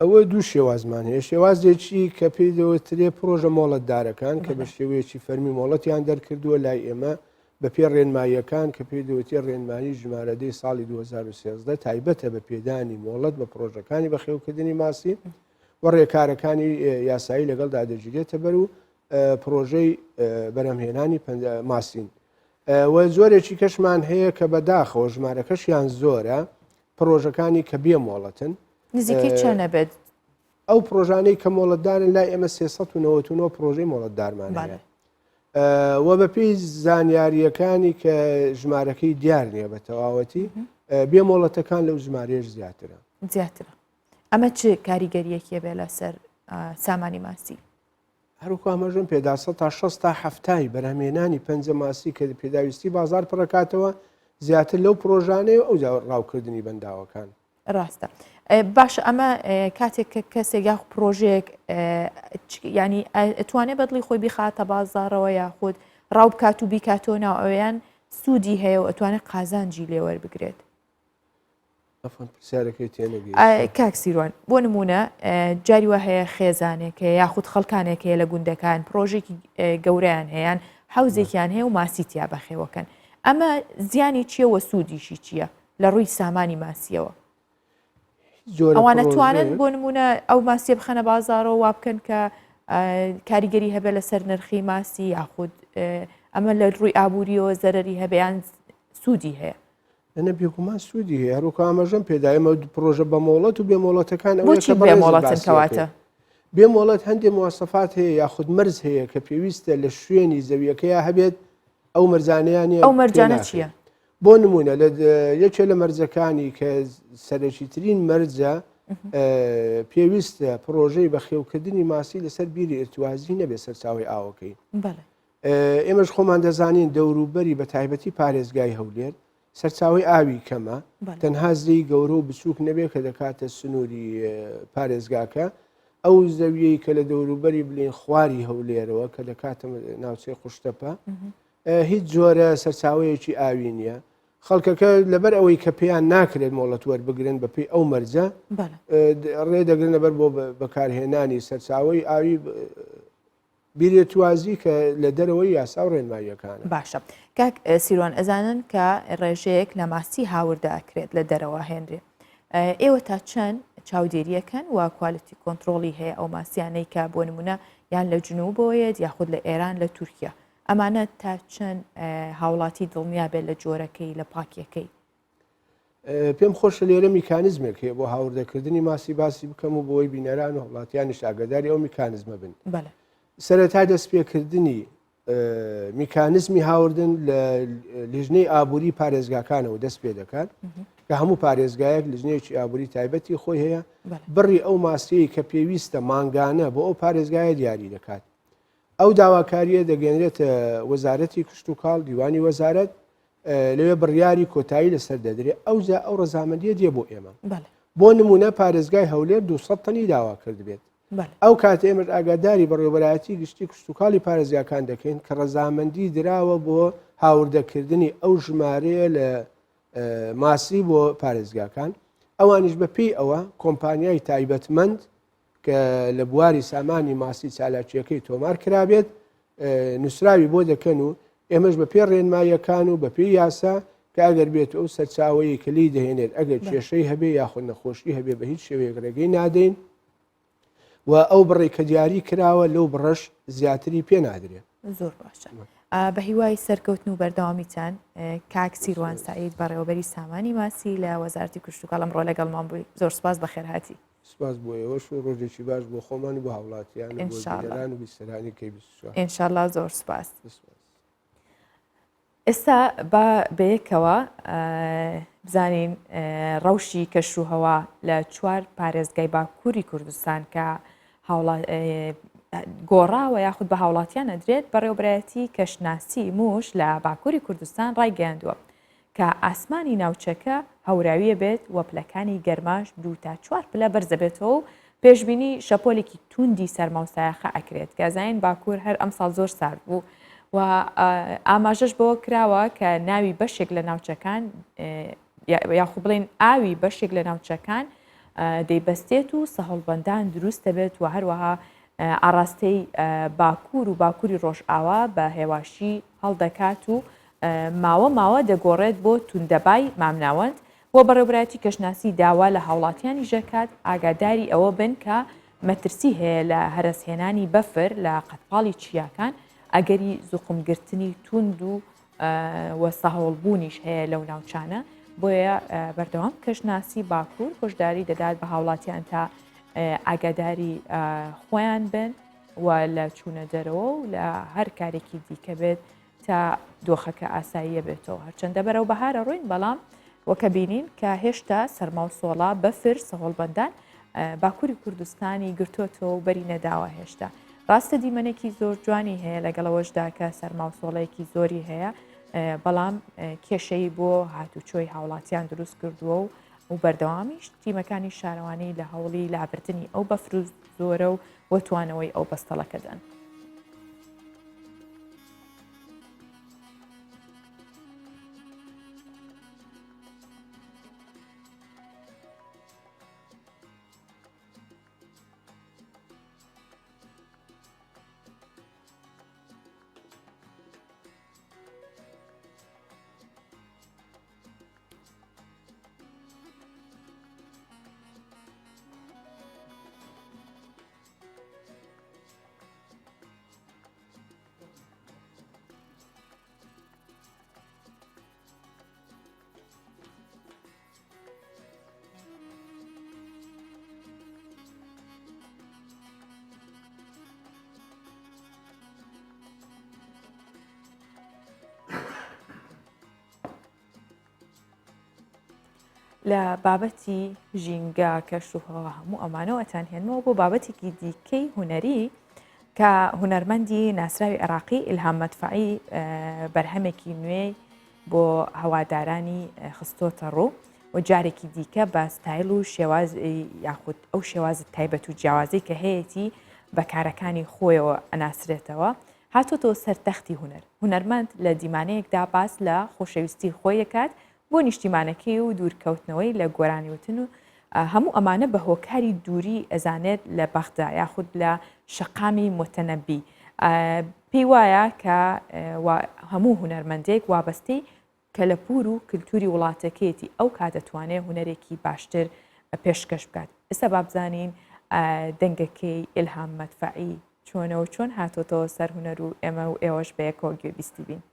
ئەوە دوو شێوازمان هەیە شێوازێکی کە پێی دەوترێ پرۆژە مۆڵەتدارەکان کە بە شێوەیەکی فەرمی مۆڵەتیان دەرکردووە لای ئێمە بە پێ ڕێنماییەکان کە پێی دەوتێ ڕێنمایی ژمارەدەی ساڵی 2013 تایبەتە بە پێدانی مۆڵەت بە پرۆژەکانی بەخێوکردنی ماسی و ڕێکارەکانی یاسایی لەگەڵ دادەگیرێتە بەر و پرۆژەی بەرهەمهێنانی ماسین. و زۆرێکی کەشمان هەیە کە بەداخەوە ژمارەکەشیان زۆرە پرۆژەکانی کە بێ مۆڵەتن. نزیکەی چەنە بێت؟ ئەو پرۆژانەی کە مۆڵەتدارن لای ئێمە 399 پرۆژەی مۆڵەتدارمان هەیە. و بە پێی زانیاریەکانی کە ژمارەکەی دیار نییە بە تەواوەتی بێ مۆڵەتەکان لەو ژمارەیەش زیاترە. ئەمە چ کاریگەریەکیە بێ لەسەر سامانی ماسی؟ هەروکو ئەمەژم پێدا 100 تا 60 تا هەفتای بەرهەمهێنانی پەنجە ماسی کە پێداویستی بازار پڕکاتەوە زیاتر لەو پرۆژانەیە ئەو ڕاوکردنی بەنداوەکان. ڕاستە. باش ئەمە کاتێک کە کەسێک یاخ پرۆژێک ینی ئەتوانێت بەدڵی خۆی بیخاتە بازارەوە یاخود ڕاو بکات و بیکاتۆ ناو ئەویان سوودی هەیە و ئەتوانێت قازانجی لێوەربگرێت. کاک سیروان بۆ نمونە جاری وە هەیە خێزانێک یاخود خەڵکانێک هەیە لە گوندەکان پرۆژێکی گەورەیان هەیەیان حوزێکیان هەیە و ماسی تیا بەخێوەکەن. ئەمە زیانی چییە وە سوودیشی چییە لە ڕووی سامانی ماسیەوە؟ ئەوانە توانن بۆ نمونە ئەو ماسیە بخەنە بازارەوە وا بکەن کە کاریگەری هەبێ لەسەر نرخی ماسی یاخود ئەمە لە ڕووی ئابوووریەوە زەرری هەبیان سوودی هەیە. لەنە بێگومان سوودی هەیە هەروکە ئاماژەم پێدایمە پرۆژە بە مۆڵەت و بێمۆڵەتەکان بۆچی بێمۆڵەتن کەواتە؟ بێمۆڵەت هەندێک مواسەفات هەیە یاخود مەرز هەیە کە پێویستە لە شوێنی زەویەکەیە هەبێت ئەو مەرجانیانی ئەو مەرجانە چییە؟ بۆ نمونە یەکێ لە مەرجەکانی کە سەرەکی ترین مەرجە پێویستە پرۆژەی بەخێوکردنی ماسی لەسەر بیری ئرتوازی نەبێت سەرچاوی ئاوەکەی. ئێمەش خۆمان دەزانین دەوروبەری بە تایبەتی پارێزگای هەولێر سەرچاوی ئاوی کەمە تەنها زەی گەورە و بچووک نەبێت کە دەکاتە سنووری پارێزگاکە ئەو زەویەی کە لە دەوروبەری بلین خواری هەولێرەوە کە دەکاتە ناوچەی خوشتەپە هیچ جۆرە سەرچاوەیەکی ئاوی نییە. خەڵکەکە لەبەر ئەوەی کە پێیان ناکرێت مۆڵەت وەربگرن بە پێی ئەو مەرجە ڕێدەگرن لەبەر بۆ بەکارهێنانی سەرچاوی ئاوی بیرێتوازی کە لە دەرەوەی یاسا و ڕێنماییەکانە. باشە. کاک سیروان ئەزانن کە ڕێژەیەک لە ماسی هاوردەکرێت لە دەرەوە هێنرێ. ئێوە تا چەند چاودێریەکەن و کوالیتی کۆنتترۆلی هەیە ئەو ماسیانەی کە بۆ نمونە یان لە جنوبەوەیەت یاخود لە ئێران لە تورکیا. ئەمانە تا چەند هاوڵاتی دڵنیا بێت لە جۆرەکەی لە پاکیەکەی؟ پێم خۆشە لێرە میکانزمێک هەیە بۆ هاوردەکردنی ماسی باسی بکەم و بۆی بینەران و وڵاتیانی ئاگاداری ئەو میکانزمە بن. سەرەتا دەستپێکردنی میکانزمی هاوردن لە لیژنەی ئابووری پارێزگاکانەوە دەست پێ دەکات کە هەموو پارێزگایەک لیژنەیەکی ئابووری تایبەتی خۆی هەیە بڕی ئەو ماسیەی کە پێویستە مانگانە بۆ ئەو پارێزگایە دیاری دەکات. ئەو داواکاریە دەگەێنرێتە وەزارەتی کشت و کاڵ دیوانی وەزارەت لەوێ بڕیاری کۆتایی لەسەر دەدرێت ئەوجا ئەو ڕەزامەندیە دێ بۆ ئێمە. بۆ نمونە پارێزگای هەولێر 200 تەنی داوا کرد بێت. ئەو کاتە ئێمە ئاگاداری بەڕێوەبەرایەتی گشتی کشت و کاڵی پارێزگاکان دەکەین کە ڕەزامەندی دراوە بۆ هاوردەکردنی ئەو ژمارەیە لە ماسی بۆ پارێزگاکان. ئەوانیش بەپێی ئەوە کۆمپانیای تایبەتمەند کە لە بواری سامانی ماسی چالاکیەکەی تۆمار کرابێت نووسراوی بۆ دەکەن و ئێمەش بە پێ ڕێنماییەکان و بە پێی یاسا کە ئەگەر بێت ئەو سەرچاوەیە کلی دەهێنێت ئەگەر کێشەی هەبێ یاخود نەخۆشی هەبێ بە هیچ شێوەیەک ڕێگەی نادەین و ئەو بڕێ کە دیاری کراوە لەو بڕەش زیاتری پێ نادرێت. زۆر باشە. بە هیوای سەرکەوتن و بەردەوامیتان کاک سیروان سعید بەڕێوەبەری سامانی ماسی لە وەزارەتی کشت و کاڵ ئەمڕۆ لەگەڵمان بووی. زۆر سوپاس بەخێرهاتی. سپاس بۆ ئێوەش و ڕۆژێکی باش بۆ خۆمان و بۆ هاوڵاتیان و بیستەرانی کەی ئینشاءڵڵا. زۆر سوپاس. ئێستا بەیەکەوە بزانین ڕەوشی کەشوهەوا لە 4 پارێزگای باکووری کوردستان کە گۆڕاوە یاخود بە هاوڵاتیان ئەدرێت بەڕێوەبەرایەتی کەشناسی موش لە باکووری کوردستان ڕایگەیاندووە کە ئاسمانی ناوچەکە هەوراویە بێت و پلەکانی گەرماش 2 تا 4 پلە بەرزە بێتەوە و پێشبینی شەپۆلێکی توندی سەرماوسایەخە ئەکرێت گازین باکوور هەر ئەمساڵ زۆر سارد بوو و ئاماژەش بەوە کراوە کە ناوی بەشێک لە ناوچەکان یاخود بڵێن ئاوی بەشێک لە ناوچەکان دەیبەستێت و سەهەڵبەندان دروست دەبێت و هەروەها ئاڕاستەی باکوور و باکووری ڕۆژئاوا بە هێواشی هەڵدەکات و ماوە دەگۆڕێت بۆ توندەبای مامناوەند بۆ بەڕێوەبەرایەتی کەشناسی داوا لە هاوڵاتیانی ژەکات ئاگاداری ئەوە بن کە مەترسی هەیە لە هەرسهێنانی بەفر لە قەتپاڵی چیاکان ئەگەری زوقمگرتنی توند و وەسەهۆڵبوونیش هەیە لەو ناوچانە بۆیە بەردەوام کەشناسی باکوور هۆشداری دەدات بە هاوڵاتیان تا ئاگاداری خۆیان بن و لە چوونە دەرەوە و لە هەر کارێکی دیکە بێت تا دۆخەکە ئاساییە بێتەوە هەرچەندە بەرەو بەهارە ڕووین بەڵام وەکە بینین کە هێشتا سەرما و سۆڵا بەفر سەهۆڵبەندان باکووری کوردستانی گرتوۆتەوە و بەری نەداوە هێشتا ڕاستە دیمەنێکی زۆر جوانی هەیە لەگەڵەوەشدا کە سەرما و سۆڵەیەکی زۆری هەیە بەڵام کێشەی بۆ هاتوچۆی هاوڵاتیان دروست کردووە و بەردەوامیش تیمەکانی شارەوانی لە هەوڵی لابردنی ئەو بەفر و زۆرە و وەتوانەوەی ئەو بەستەڵەکەدەن. لە بابەتی ژینگە کەشوهەوە هەموو ئەمانەوەتان هێنمەوە بۆ بابەتێکی دیکەی هوەری کە هوەرمەندی ناسراوی عێراقی ئیلهام مەدفەعی بەرهەمێکی نوێی بۆ هەوادارانی خستۆتە ڕوو و جارێکی دیکە بە ستایل و شێواز یاخود ئەو شێوازت تایبەت و جیاوازی کە هەیەی بەکارەکانی خۆیەوە ئەناسرێتەوە هاتۆتەوە سەرتەختی هوەرمەند لە دیمانەیەکدا باس لە خۆشەویستی خۆی دەکات بۆ نیشتیمانەکەی و دوورکەوتنەوەی لە گۆرانیوتن و هەموو ئەمانە بە هۆکاری دووری ئەزانێت لە بەغدا یاخود لە شەقامی متەنەبی پێی وایە کە هەموو هوەرمەندێک وابەستەی کەلەپور و کللتوری وڵاتەکەیەتی ئەو کاتدەتوانێت هوەرێکی باشتر پێشکەش بکات. ئێستا بابزانین دەنگەکەی ئیلهام مەدفەعی چۆنەوە چۆن هاتۆتەوە سەر هوەر و ئێمە و ئێوەش بەیەکەوە گوێبیستی بین.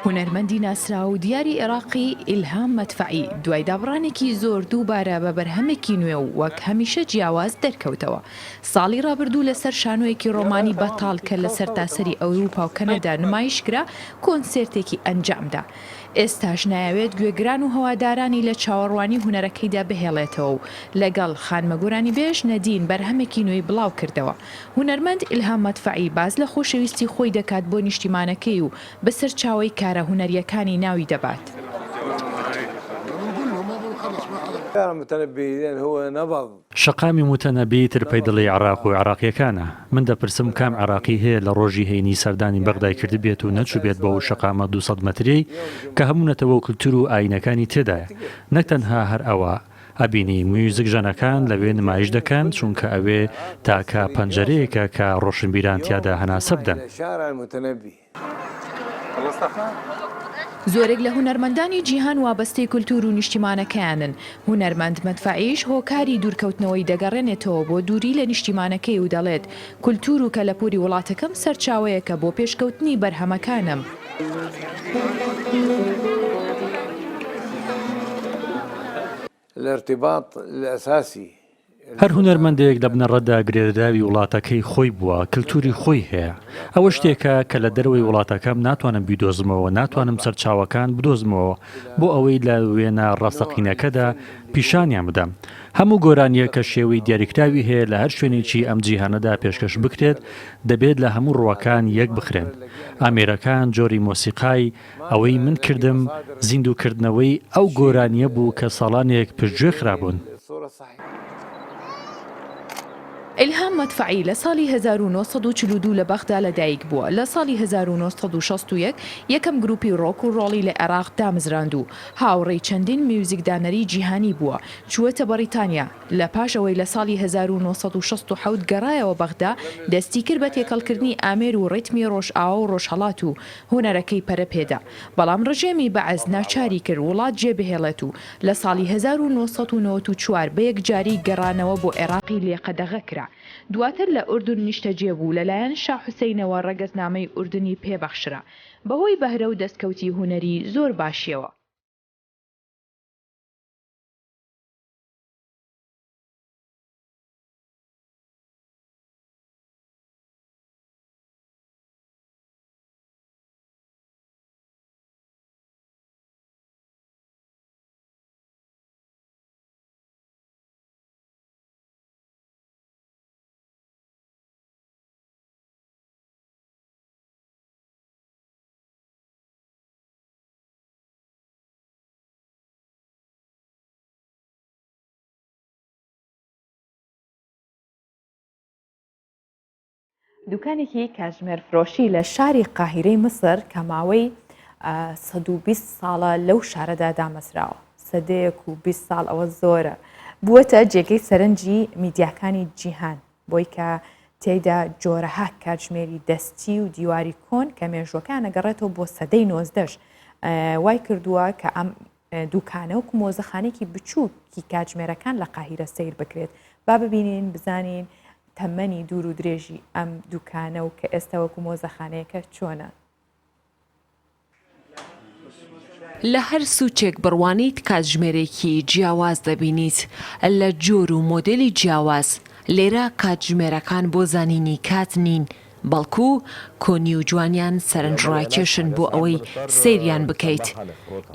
هونەرمەندی ناسرا و دیاری عێراقی ئیلهام مەدفەعی دوای دابڕانێکی زۆر دووبارە بە بەرهەمێکی نوێ و وەک هەمیشە جیاواز دەرکەوتەوە. ساڵی ڕابردوو لەسەر شانۆیەکی ڕۆمانی بەتاڵ کە لە سەرتاسەری ئەوروپا و کەنەدا نمایشکرا کۆنسێرتێکی ئەنجامدا. ئێستاش نایەوێت گوێگران و هەوادارانی لە چاوەڕوانی هوەرەکەیدا بهێڵێتەوە و لەگەڵ خانمەگۆرانی بێژ نەدین بەرهەمێکی نوێی بڵاو کردەوە. هونەرمەند ئیلهام مەدفەعی باز لە خۆشەویستی خۆی دەکات بۆ نیشتیمانەکەی و بەسەر چاوەی کارە هوەریەکانی ناوی دەبات. شەقامی متەنەبی ترپەی دڵی عێراق و عێراقیەکانە. من دەپرسم کام عێراقی هەیە لە ڕۆژی هەینی سەردانی بەغدای کردبێت و نەچوو بێت بە ئەو شەقامە 200 مەترەی کە هەموونەتەوە و کللتور و ئاینەکانی تێدایە. نەکتەنها هەر ئەوە ئەبینی موزیک ژەنەکان لەوێ نمایش دەکەن چونکە ئەوێ تاکە پەنجەرەیەکە کە ڕۆشنبیران تیادا هەناسە بدەن. زۆرێک لە هونەرمەندانی جیهان وابەستەی کولتور و نیشتیمانەکەیانن. هونەرمەند مەدفەعیش هۆکاری دوورکەوتنەوەی دەگەڕێنێتەوە بۆ دووری لە نیشتیمانەکەی و دەڵێت کولتور و کەلەپوری وڵاتەکەم سەرچاوەیەکە بۆ پێشکەوتنی بەرهەمەکانم. الارتباط الأساسي هەر هونەرمەندێک لە بنەڕەتدا گرێدراوی وڵاتەکەی خۆی بووە کللتوری خۆی هەیە ئەوە شتێکە کە لە دەروی وڵاتەکەم ناتوانم بیدۆزمەوە ناتوانم سەرچاوەکان بدۆزمەوە بۆ ئەوەی لە وێنە ڕاستەقینەکەدا پیشانیان بدەم هەموو گۆرانیە کە شێوەی دیاریکراوی هەیە لە هەر شوێنێکی ئەم جیهانەدا پێشکەش بکرێت دەبێت لە هەموو ڕووەکان یەک بخرێن ئامێرەکان جۆری مۆسیقای ئەوەی من کردم زیندووکردنەوەی ئەو گۆرانیە بوو کە ساڵانێک پشتگوێ خرابوون ئیلهام مەدفەعی لە ساڵی 1942 لە بەغدا لەدایک بووە لە ساڵی 1961 یەکەم گروپی ڕۆک و ڕۆڵی لە عێراق دامزراند و هاوڕێی چەندین میوزیکدانەری جیهانی بووە چووەتە بەریتانیا لە پاشەوەی لە ساڵی 1967 گەڕایەوە بەغدا دەستی کرد بە تێکەڵکردنی ئامێر و ڕیتمی ڕۆژئاوا و ڕۆژهەڵات و هونەرەکەی پەرەپێدا بەڵام ڕژێمی بەعەز ناچاری کرد وڵات جێبهێڵێت و لە ساڵی 1994 بە یەکجاری گەڕانەوە بۆ عێراقی لێقەدەغە کرا دواتر لە ئوردون نیشتەجێ بوو لەلایەن شاح حوسێینەوە ڕەگەزنامەی ئوردنی پێبەخشرا بەهۆی بەهرە و دەستکەوتی هونەری زۆر باشیەوە. دوکانێکی کاتژمێر فرۆشی لە شاری قاهیرەی مسر کە ماوەی 120 ساڵە لەو شارەدا دامەزراوە. سەدەیەک و 20 ساڵ ئەوە زۆرە. بووەتە جێگەی سەرنجی میدیاکانی جیهان بۆی کە تێیدا جۆرەها کاتژمێری دەستی و دیواری کۆن کە مێژوەکان ئەگەڕێتەوە بۆ سەدەی 19 وای کردووە کە ئەم دوکانە وەکو مۆزەخانێکی بچووکی کاتژمێرەکان لە قاهیرە سیر بکرێت. با ببینین بزانین تەمەنی دوور و درێژی ئەم دوکانە و کە ئێستا وەکو مۆزەخانەیەکە چۆنە. لە هەر سوچێک بڕوانیت کاتژمێرێکی جیاواز دەبینیت لە جۆر و مۆدلی جیاواز لێرە کاتژمێرەکان بۆ زانینی کات نین بەڵکو کۆنی و جوانیان سەرنجڕاکێشن بۆ ئەوەی سەیریان بکەیت.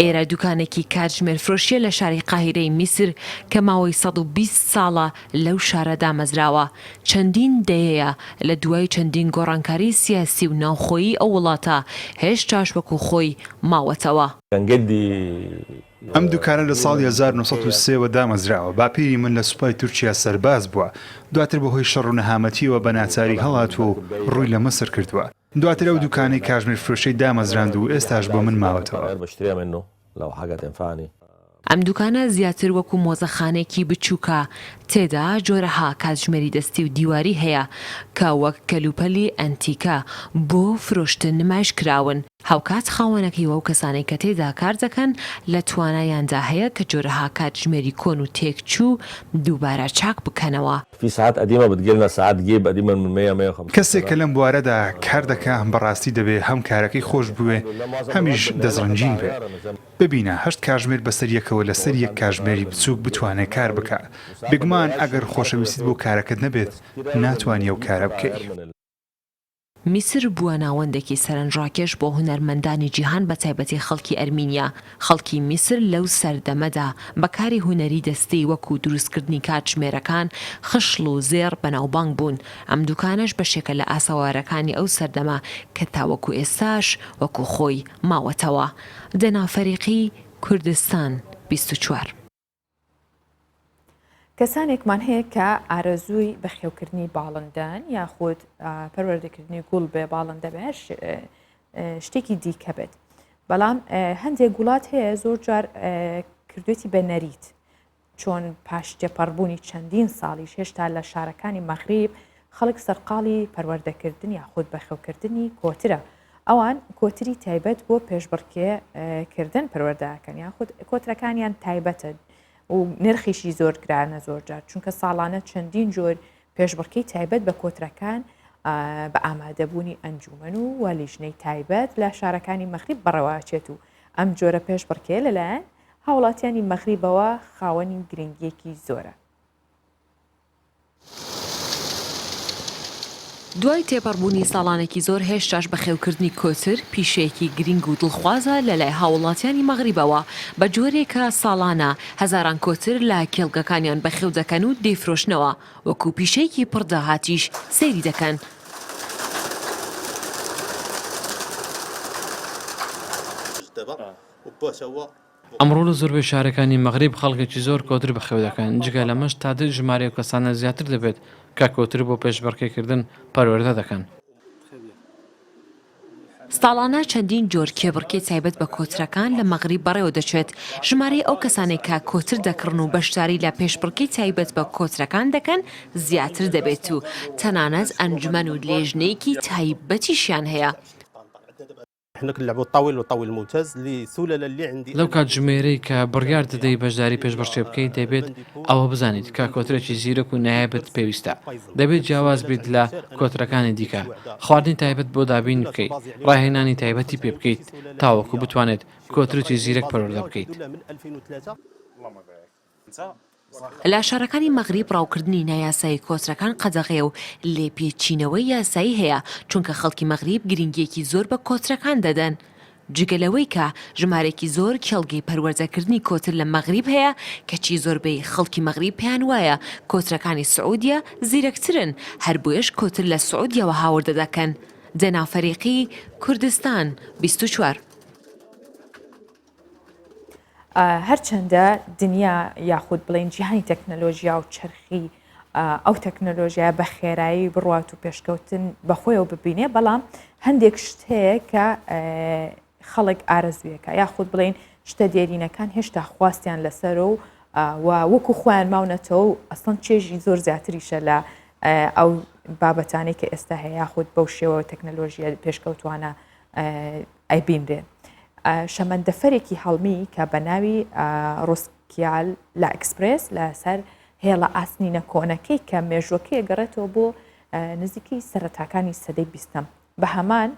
ئێرە دوکانێکی کاتژمێر فرۆشیە لە شاری قاهیرەی میسر کە ماوەی 120 ساڵە لەو شارە دامەزراوە. چەندین دەیەیە لە دوای چەندین گۆڕانکاری سیاسی و ناوخۆیی ئەو وڵاتە هێشتاش وەکو خۆی ماوەتەوە. ئەم دوکانە لە ساڵی 1930 دامەزراوە. باپیری من لە سوپای تورکیا سەرباز بووە. دواتر بەهۆی شەڕ و نەهامەتیەوە بە ناچاری هەڵاتوە و ڕووی لە مسر کردووە. دواتر ئەو دوکانەی کاتژمێر فرۆشەی دامەزراند و ئێستاش بۆ من ماوەتەوە. ئەم دوکانە زیاتر وەکو مۆزەخانێکی بچووکە تێدا جۆرەها کاتژمێری دەستی و دیواری هەیە کە وەک کەلوپەلی ئەنتیکە بۆ فرۆشتن نمایش کراون. هاوکات خاوەنەکەی وەو کەسانەی کە تێدا کار دەکەن لە توانایاندا هەیە کە جۆرەها کاتژمێری کۆن و تێکچوو دووبارە چاک بکەنەوە. کەسێک کە لەم بوارەدا کار دەکە بەڕاستی دەبێت هەم کارەکەی خۆش بوێ هەمیش دەزڕنجین بێ. ببینە هەشت کاتژمێر بەسەر یەکەوە لەسەر یەک کاتژمێری بچووک بتوانێت کار بکە. بگومان ئەگەر خۆشەویستیت بۆ کارەکەت نەبێت ناتوانیە و کارە بکەی. میسر بووە ناوەندێکی سەرنجڕاکێش بۆ هونەرمەندانی جیهان بە تایبەتی خەڵکی ئەرمینیا. خەڵکی میسر لەو سەردەمەدا بەکاری هونەری دەستەی وەکو دروستکردنی کاتژمێرەکان خشڵ و زێر بەناوبانگ بوون. ئەم دوکانەش بەشێکە لە ئاسەوارەکانی ئەو سەردەما کە تاوەکو ئێستاش وەکو خۆی ماوەتەوە. دەنافەریقی کوردستان 24. کەسانێکمان هەیە کە ئارەزووی بەخێوکردنی باڵندان یاخود پەروەردەکردنی گوڵ بێ باڵندە بە هەر شتێکی دیکە بێت. بەڵام هەندێک وڵات هەیە زۆر جار کردوێتی بە نەریت چۆن پاش جێپەڕبوونی چەندین ساڵیش هێشتا لە شارەکانی مەغریب خەڵک سەرقاڵی پەروەردەکردن یاخود بەخێوکردنی کۆترە. ئەوان کۆتری تایبەت بۆ پێشبڕکێکردن پەروەردەکەن یاخود کۆترەکانیان تایبەتە و نرخیشی زۆر گرانە زۆر جار چونکە ساڵانە چەندین جۆر پێشبڕکەی تایبەت بە کۆترەکان بە ئامادەبوونی ئەنجومەن و وەلیژنەی تایبەت لە شارەکانی مەغریب بەڕەواچێت و ئەم جۆرە پێشبڕکێ لەلایەن هاوڵاتیانی مەغریبەوە خاوەنی گرنگیەکی زۆرە. دوای تێپەڕبوونی ساڵانێکی زۆر هێشتاش بەخێوکردنی کۆتر پیشەیەکی گرنگ و دڵخوازە لەلای هاوڵاتیانی مەغریبەوە بە جۆرێکە ساڵانە هەزاران کۆتر لە کێڵگەکانیان بەخێو دەکەن و دەیفرۆشنەوە وەکو پیشەیەکی پڕداهاتیش سەیری دەکەن. ئەمڕۆ لە زۆربەی شارەکانی مەغریب خەڵکێکی زۆر کۆتر بەخێو دەکەن جگە لەمەش تادە ژمارە کەسانە زیاتر دەبێت کە کۆتر بۆ پێشبڕکێکردن پەروەردە دەکەن. ساڵانە چەندین جۆر کێبڕکێ تایبەت بە کۆترەکان لە مەغریب بەڕێوە دەچێت. ژمارەی ئەو کەسانێک کە کۆتر دەکڕن و بەشداری لە پێشبڕکەی تایبەت بە کۆترەکان دەکەن زیاتر دەبێت و تەنانەت ئەنجومەن و لێژنەیەکی تایبەتیشیان هەیە. لەو کات ژمێرەی کە بڕیار دەدەی بەشداری پێشبڕکێ بکەیت دەبێت ئەوە بزانیت کە کۆترێکی زیرەک و نایبەت پێویستە. دەبێت جیاواز بیت لە کۆترەکانی دیکە. خواردنی تایبەت بۆ دابین بکەیت، ڕاهێنانی تایبەتی پێ بکەیت تاوەکو بتوانێت کۆترێکی زیرەک پەروەردە بکەیت. لە شارەکانی مەغریب ڕاوکردنی نایاسایی کۆترەکان قەدەغێ و لێپێچینەوەی یاسایی هەیە چونکە خەڵکی مەغریب گرنگیەکی زۆر بە کۆترەکان دەدەن. جگەلەوەی کە ژمارێکی زۆر کێڵگەی پەروەردەکردنی کۆتر لە مەغریب هەیە کەچی زۆربەی خەڵکی مەغریب پێیان وایە کۆترەکانی سعودیا زیرەکترن هەر بۆیەش کۆتر لە سعودیەوە هاوردە دەکەن. جەنافەریقی کوردستان 24. هەرچەندە دنیا یاخود بڵێن جیهانی تەکنەلۆژیا و چرخی ئەو تەکنەلۆژیا بە خێرایی بڕوات و پێشکەوتن بەخۆیەوە ببینێ بەڵام هەندێک شت هەیە کە خەڵک ئارەزویەکە یاخود بڵێن شتە دێرینەکان هێشتا خواستیان لەسەر و وەکو خۆیان ماونەتەوە و ئەسڵەن چێژی زۆر زیاتریشە لە ئەو بابەتانەی کە ئێستا هەیە یاخود بەو شێوە تەکنەلۆژیا پێشکەوتوانە ئەیبینرێن. شەمەندەفەرێکی هەڵمی کە بە ناوی ڕۆسکیال لە ئەکسپرس لەسەر هێڵە ئاسنینە کۆنەکەی کە مێژوەکەی گەڕێتەوە بۆ نزیکی سەرەتاکانی سەدەی 20م بە هەمان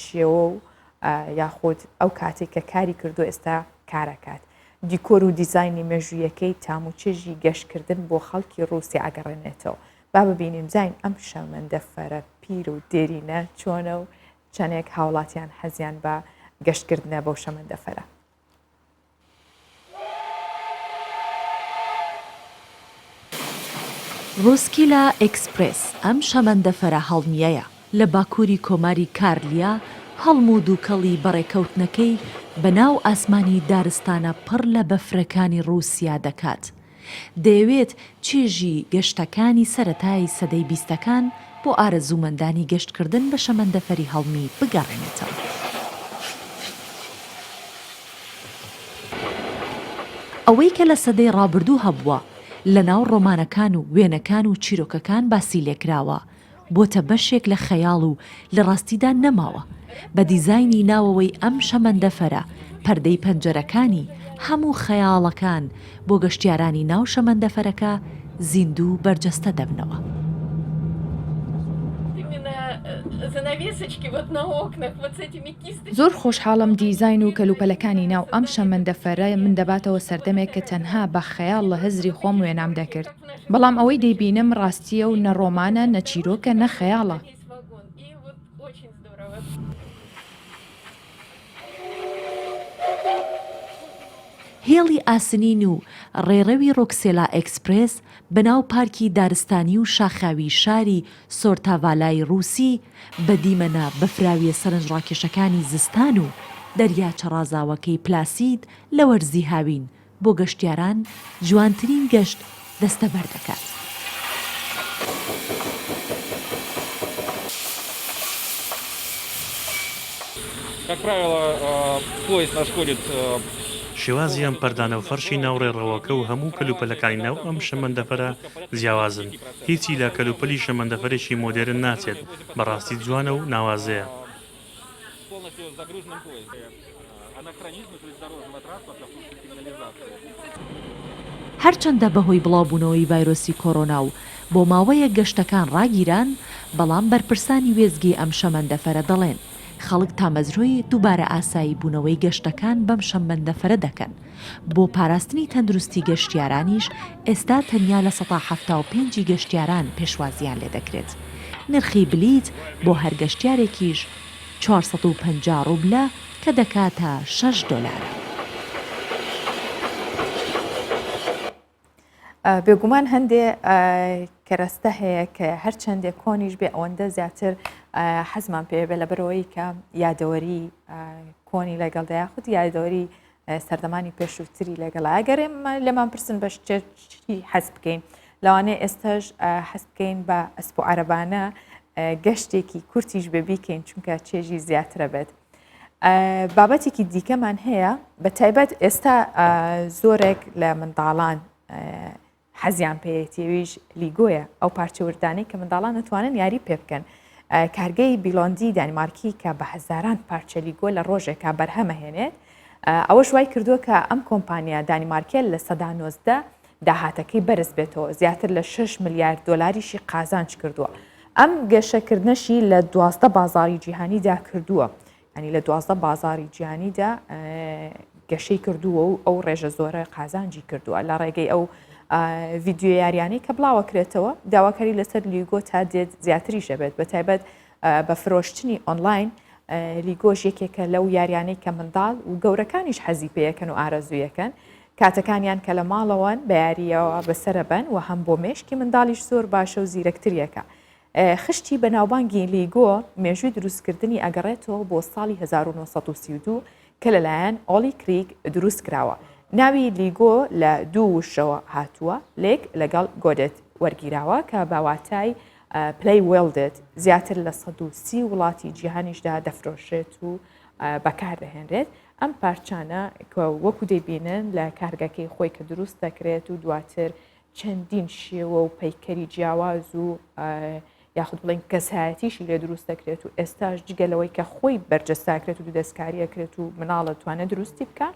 شێوە و یاخود ئەو کاتێک کە کاری کردو ئێستا کارەکات. دیکۆر و دیزایانی مێژوویەکەی تاموچێژی گەشتکردن بۆ خەڵکی ڕووسی ئەگەڕێنێتەوە. با ببینیم زین ئەم شەمەندەفەرە پیر و دێرینە چۆنە و چەندێک هاوڵاتیان حەزیان بە گەشتکردنە بەو شەمەندەفەرە. ڕۆسکیلا ئەکسپرس ئەم شەمەندەفەرە هەڵمیەیە لە باکووری کۆماری کارلیا هەڵم و دووکەڵی بەڕێکەوتنەکەی بەناو ئاسمانی دارستانە پڕ لە بەفرەکانی ڕووسیا دەکات. دەیەوێت چێژی گەشتەکانی سەرەتای سەدەی 20ەکان بۆ ئارەزوومەندانی گەشتکردن بە شەمەندەفەری هەڵمی بگەڕێنێتەوە. ئەوەی کە لە سەدەی ڕابردوو هەبووە لە ناو ڕۆمانەکان و وێنەکان و چیرۆکەکان باسی لێکراوە بۆتە بەشێک لە خەیاڵ و لە ڕاستیدا نەماوە. بە دیزایانی ناوەوەی ئەم شەمەندەفەرە پەردەی پەنجەرەکانی هەموو خەیاڵەکان بۆ گەشتیارانی ناو شەمەندەفەرەکە زیندوو بەرجەستە دەبنەوە. زۆر خۆشحاڵم دیزاین و کەلوپەلەکانی ناو ئەم شەمەندەفەرە من دەباتەوە سەردەمێک کە تەنها بە خەیاڵ لە هەزری خۆم وێنام دەکرد. بەڵام ئەوەی دەیبینم ڕاستیە و نەڕۆمانە نەچیرۆکە نەخەیاڵە. هێڵی ئاسنین و ڕێڕەوی ڕۆکسێلا ئەکسپرس بەناو پارکی دارستانی و شاخاوی شاری سۆرتاڤالای ڕووسی بە دیمەنە بەفراویە سەرنجڕاکێشەکانی زستان و دەریاچە ڕازاوەکەی پلاسید لە وەرزی هاوین بۆ گەشتیاران جوانترین گەشت دەستەبەر دەکات. شێوازیان پەردانە و فەرشی ناوڕێڕەوەکە و هەموو کەلوپەلەکانی ناو ئەم شەمەندەفەرە جیاوازن. هیچی لە کەلوپەلی شەمەندەفەرێکی مۆدێرن ناچێت، بەڕاستی جوانە و ناوازەیە. هەرچەندە بەهۆی بڵاوبوونەوەی ڤایرۆسی کۆڕۆنا و بۆ ماوەیە گەشتەکان ڕاگیران، بەڵام بەرپرسانی وێزگی ئەم شەمەندەفەرە دەڵێن خەڵک تامەزرۆی دووبارە ئاسایی بوونەوەی گەشتەکان بەم شەمەندەفەرە دەکەن. بۆ پاراستنی تەندروستی گەشتیارانیش ئێستا تەنیا لە 175 گەشتیاران پێشوازیان لێ دەکرێت. نرخی بلیت بۆ هەرگەشتیارێکیش 450 ڕوبلە کە دەکاتە 6 دۆلار. بێگومان هەندێ کەرەستە هەیە کە هەرچەندێک کۆنیش بێ ئەوەندە زیاتر حەزمان پێ بێ لەبەرەوەی کە یادەوەری کۆنی لەگەڵدەیا خودی یادەوەری سەردەمانی پێشووتری لەگەڵ ئەگەرێ لەمان پرسن بە شتێکی حەز بکەین لەوانەیە ئێستاش حەز بکەین بە ئەسپ و عەرەبانە گەشتێکی کورتیش بێ بیکەین چونکە چێژی زیاترە بێت. بابەتێکی دیکەمان هەیە بە تایبەت ئێستا زۆرێک لە منداڵان حەزیان پێویش لیگۆیە ئەو پارچەوردانی کە منداڵان نتوانن یاری پێ بکەن. کارگەی بیلۆندی دانیمارکی کە بە هەزاران پارچە لیگۆ لە ڕۆژێکا بەرهەمەهێنێت ئەوە شوای کردووە کە ئەم کۆمپانیا دانیمارکێل لە سەدا 19 داهاتەکەی بەرز بێتەوە زیاتر لە 6 ملیارد دۆلاریشی قازانج کردووە. ئەم گەشەکردنەشی لە 12 بازاری جیهانیدا کردووە ینی لە 12 بازاری جیهانیدا گەشەی کردووە و ئەو ڕێژە زۆرە قازانجی کردووە لە ڕێگەی ئەو ڤیددیۆ یاریانی کە بڵاوەکرێتەوە داواکاری لەسەر لیگۆ تا دێت زیاتری شەبێت بە تایبەت بە فرۆشتنی ئۆنلاین لیگۆش یەکێکە لەو یاریانەی کە منداڵ و گەورەکانیش حەزی پێیەکەن و ئارەزوویەکەن کاتەکانیان کە لە ماڵەوەن بە یاریەوە بەسرە بن و هەم بۆ مێشکی منداڵیش زۆر باشە و زیرەکتریەکە. خشتی بەناوبانگی لیگۆ مێژووی دروستکردنی ئەگەڕێتەوە بۆ ساڵی 1932 کە لەلایەن ئۆلی کریک دروست کراوە. ناوی لیگۆ لە دوو وشەوە هاتووە لێک لەگەڵ گۆدت وەرگیراوە کە باواتای پلی وێلدت زیاتر لە 130 وڵاتی جیهانیشدا دەفرۆشێت و بەکاردەهێنرێت. ئەم پارچانە وەکو دەیبینن لە کارگەکەی خۆی کە دروست دەکرێت و دواتر چەندین شێوە و پەیکەری جیاواز و یاخود بڵین کەسایەتیشی لێ دروست دەکرێت و ئێستاش جگەلەوەی کە خۆی بەرجەستاکرێت و دەستکاریەکرێت و مناڵە توانە دروستی بکە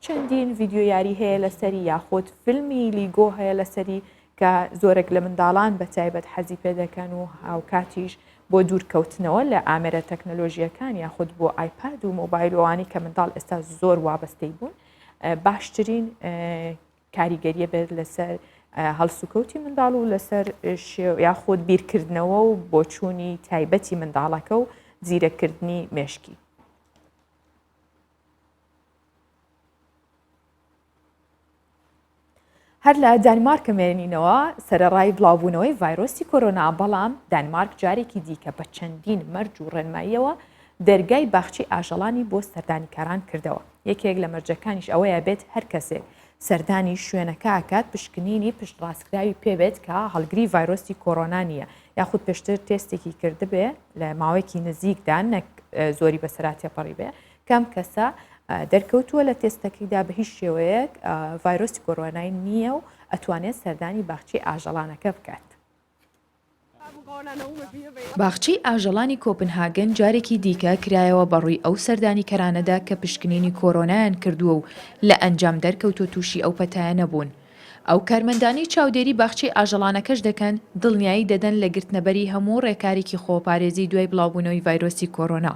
چەندین ڤیددیۆ یاری هەیە لەسەری یاخود فیلمی لیگۆ هەیە لەسەری کە زۆرێک لە منداڵان بە تایبەت حەزی پێ دەکەن و هاوکاتیش بۆ دوورکەوتنەوە لە ئامێرە تەکنەلۆژیەکان یاخود بۆ ئایپاد و مۆبایلەوانی کە منداڵ ئێستا زۆر وابەستەی بوون باشترین کاریگەریە بێت لەسەر هەڵسوکەوتی منداڵ و لەسەر یاخود بیرکردنەوە و بۆچوونی تایبەتی منداڵەکە و زیرەکردنی مێشکی. هەر لە دانمارکە مێنینەوە سەرەڕای بڵاوبوونەوەی ڤایرۆسی کۆرۆنا بەڵام دانمارک جارێکی دیکە بە چەندین مەرج و ڕێنماییەوە دەرگای باخچی ئاژەڵانی بۆ سەردانیکاران کردەوە. یەکێک لە مەرجەکانیش ئەوەیە بێت هەر کەسێک سەردانی شوێنەکە ئاکات پشکنینی پشت ڕاستکراوی پێبێت کە هەڵگری ڤایرۆسی کۆرۆنا نیە یاخود پێشتر تێستێکی کردبێ لە ماوەیەکی نزیکدا نەک زۆری بەسەراتی پەڕی بێ کەم کەسە دەرکەوتووە لە تێستەکەیدا بە هیچ شێوەیەک ڤایرۆسی کۆرۆنای نییە و ئەتوانێت سەردانی باخچی ئاژەڵانەکە بکات. باخچی ئاژەڵانی کۆپنهاگن جارێکی دیکە کرایەوە بەڕووی ئەو سەردانی کەرانەدا کە پشکنینی کۆرۆنایان کردووە و لە ئەنجام دەرکەوتۆ تووشی ئەو پەتایە نەبوون. ئەو کارمەندانی چاودێری باخچی ئاژەڵانەکەش دەکەن دڵنیایی دەدەن لە گرتنەبەری هەموو ڕێکارێکی خۆپارێزی دوای بڵاوبوونەوەی ڤایرۆسی کۆرۆنا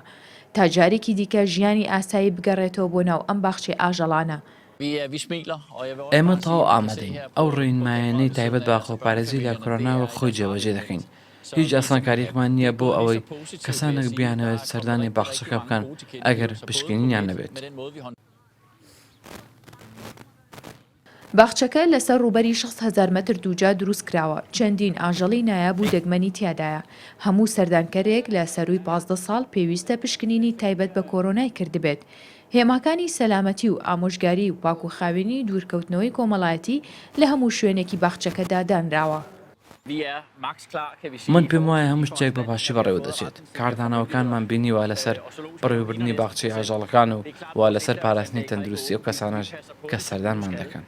تا جارێکی دیکە ژیانی ئاسایی بگەڕێتەوە بۆ ناو ئەم باخچی ئاژەڵانە. ئێمە تاو ئامادەین ئەو ڕێنمایانەی تایبەت با خۆپارێزی لە کۆرۆناوە خۆی جێبەجێ دەکەین. هیچ ئاسانکاریەکمان نییە بۆ ئەوەی کەسانێک بیانەوێت سەردانی باخچەکە بکەن ئەگەر پشکنینیان نەبێت. باخچەکە لەسەر ڕووبەری 6,000 مەتر دووجا دروست کراوە. چەندین ئاژەڵی نایاب و دەگمەنی تیادایە. هەموو سەردانکەرێک لە سەرووی 15 ساڵ پێویستە پشکنینی تایبەت بە کۆرۆنای کردبێت. هێماکانی سەلامەتی و ئامۆژگاری و پاکوخاوێنی دوورکەوتنەوەی کۆمەڵایەتی لە هەموو شوێنێکی باخچەکەدا دانراوە. من پێم وایە هەموو شتێک بە باشی بەڕێوە دەچێت. کاردانەوەکانمان بینیوە لەسەر بڕێوەبردننی باخچەی ئاژەڵەکان و وا لەسەر پاراستنی تەندروستی ئەو کەسانەش کە سەردانمان دەکەن.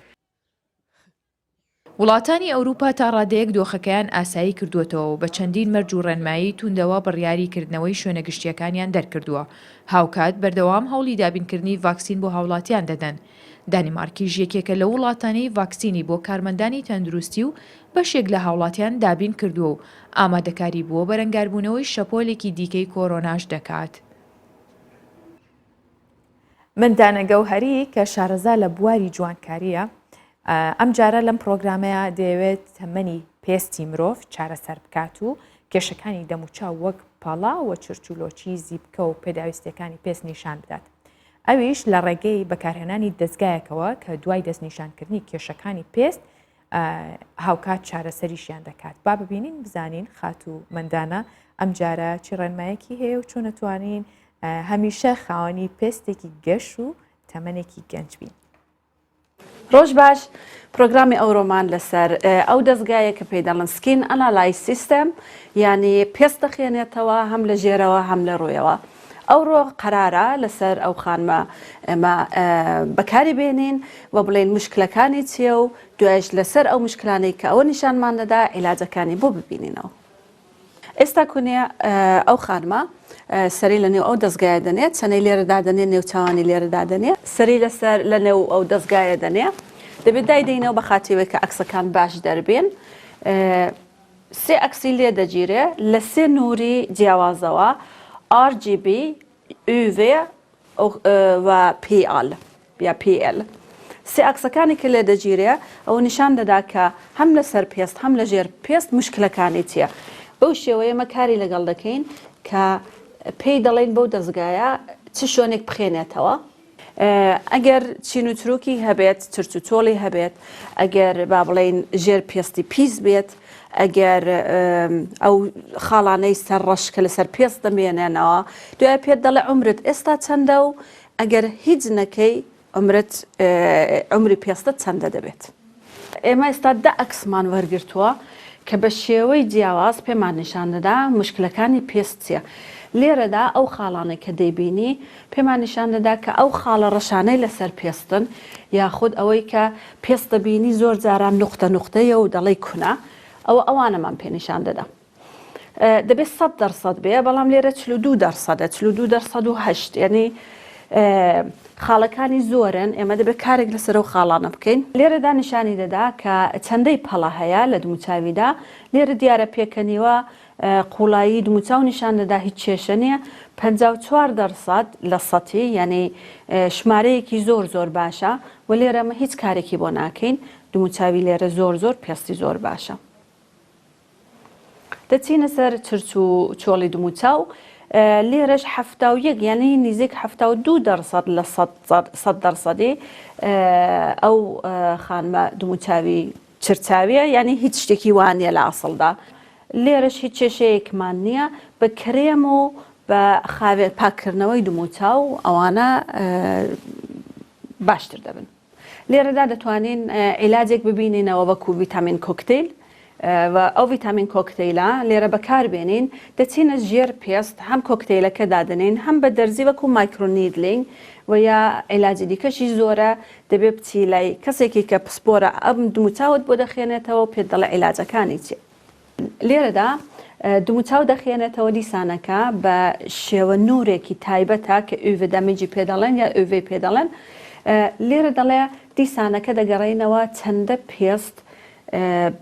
وڵاتانی ئەوروپا تا ڕادەیەک دۆخەکەیان ئاسایی کردوێتەوە و بە چەندین مەرج و ڕێنمایی توندەوە بڕیاریکردنەوەی شوێنە گشتیەکانیان دەرکردووە. هاوکات بەردەوام هەوڵی دابینکردنی ڤاکسین بۆ هاوڵاتیان دەدەن. دانیمارکیش یەکێکە لە وڵاتانەی ڤاکسینی بۆ کارمەندانی تەندروستی و بەشێک لە هاوڵاتیان دابین کردووە و ئامادەکاری بووە بەرەنگاربوونەوەی شەپۆلێکی دیکەی کۆرۆناش دەکات. مندانە گەوهەری کە شارەزا لە بواری جوانکاریە ئەم جارە لەم پرۆگرامەیە دەیەوێت تەمەنی پێستی مرۆڤ چارەسەر بکات و کێشەکانی دەموچاو وەک پاڵا و چرچولۆچی زیبکە و پێداویستەکانی پێست نیشان بدات. ئەویش لە ڕێگەی بەکارهێنانی دەستگایەکەوە کە دوای دەستنیشانکردنی کێشەکانی پێست هاوکات چارەسەریشیان دەکات. با ببینین بزانین خات و مندانە ئەم جارە چی ڕێنمایەکی هەیە و چۆن نەتوانین هەمیشە خاوەنی پێستێکی گەش و تەمەنێکی گەنج بین. ڕۆژ باش پرۆگرامی ئەوڕۆمان لەسەر ئەو دەستگایە کە پێی دەڵێن سکین ئەنالاایز سیستەم، یعنی پێست دەخێنێتەوە هەم لە ژێرەوە هەم لە ڕۆیەوە. ئەوڕۆ قەرارە لەسەر ئەو خانمە ئێمە بەکاری بێنین و بڵێن مشکلەکانی چیە و دوایش لەسەر ئەو مشکلانەی کە ئەوە نیشانمان دەدا عیلاجەکانی بۆ ببینینەوە. ئێستا کونێ ئەو خانمە سەری لە نێو ئەو دەستگایە دەنێت، چەنەی لێرەدا دەنێت، نێوچوانی لێرەدا دەنێت، سەری لەسەر لە نێو ئەو دەستگایە دەنێت. دەبێت دایدەینەوە بە خاتیەوەی کە ئەکسەکان باش دەربێن. سێ ئەکسی لێ دەگیرێ لە سێ نووری جیاوازەوە RGB، UV و PL یا PL. سێ ئەکسەکانی کە لێ دەگیرێ ئەو نیشان دەدا کە هەم لەسەر پێست هەم لە ژێر پێست مشکلەکانی چییە. بەو شێوەیە مە کاری لەگەڵ دەکەین کە پێی دەڵێن بەو دەستگایە چ شوێنێک بخێنێتەوە. ئەگەر چینوتروکی هەبێت، چرچوتۆڵی هەبێت، ئەگەر با بڵێن ژێر پێستی پیس بێت، ئەگەر ئەو خاڵانەی سەرڕەش کە لەسەر پێست دەمێنێنەوە، دوای پێت دەڵێ عمرت ئێستا چەندە و ئەگەر هیچ نەکەی عمری پێستە چەندە دەبێت. ئێمە ئێستا دە ئەکسمان وەرگرتووە کە بە شێوەی جیاواز پێمان نیشان دەدا مشکلەکانی پێست چیە. لێرەدا ئەو خاڵانەی کە دەیبینی پێمان نیشان دەدا کە ئەو خاڵە ڕەشانەی لەسەر پێستن یاخود ئەوەی کە پێست دەبینی زۆر جاران نوختە نوختەیە و دەڵێ کونا، ئەوانەمان پێنیشان دەدا. دەبێت 100% بێ، بەڵام لێرە 42%، 42.8، یعنی خاڵەکانی زۆرن. ئێمە دەبێت کارێک لەسەر ئەو خاڵانە بکەین. لێرەدا نیشانی دەدا کە چەندەی پەڵە هەیە لە دموچاویدا. لێرە دیارە پێکەنیوە قوڵایی دموچاو نیشان دەدا هیچ کێشە نییە. 54% لە سەتی، یعنی ژمارەیەکی زۆر زۆر باشە و لێرەمە هیچ کارێکی بۆ ناکەین. دموچاوی لێرە زۆر زۆر پێستی زۆر باشە. دەچینە سەر چرچ و چۆڵی دموچاو. لێرەش 71، یعنی نزیک 72% لە 100% ئەو خانمە دموچاوی چرچاویە، یعنی هیچ شتێکی وانە لە ئاسڵدا. لێرەش هیچ کێشەیەکمان نییە. بە کرێم و بە خاوێت پاکردنەوەی دموچاو ئەوانە باشتر دەبن. لێرەدا دەتوانین عیلاجێک ببینینەوە وەکو ڤیتامین کۆکتیل و ئەو ڤیتامین کۆکتیلە لێرە بەکاربێنین. دەچینە ژێر پێست، هەم کۆکتیلەکە دادنین، هەم بە دەرزی وەکو مایکرۆنیدلینگ و یا عیلاجی دیکەشی زۆرە. دەبێت بچی لای کەسێکی کە پسپۆرە ئەم دموچاوت بۆ دەخێنێتەوە و پێت دەڵێ عیلاجەکانی چێ. لێرەدا دموچاو دەخێنێتەوە دیسانەکە بە شێوە نورێکی تایبەتە کە UV دەمیجی پێدەڵێن یا UV پێدەڵێن. لێرە دەڵێ دیسانەکە دەگەڕێنەوە چەندە پێست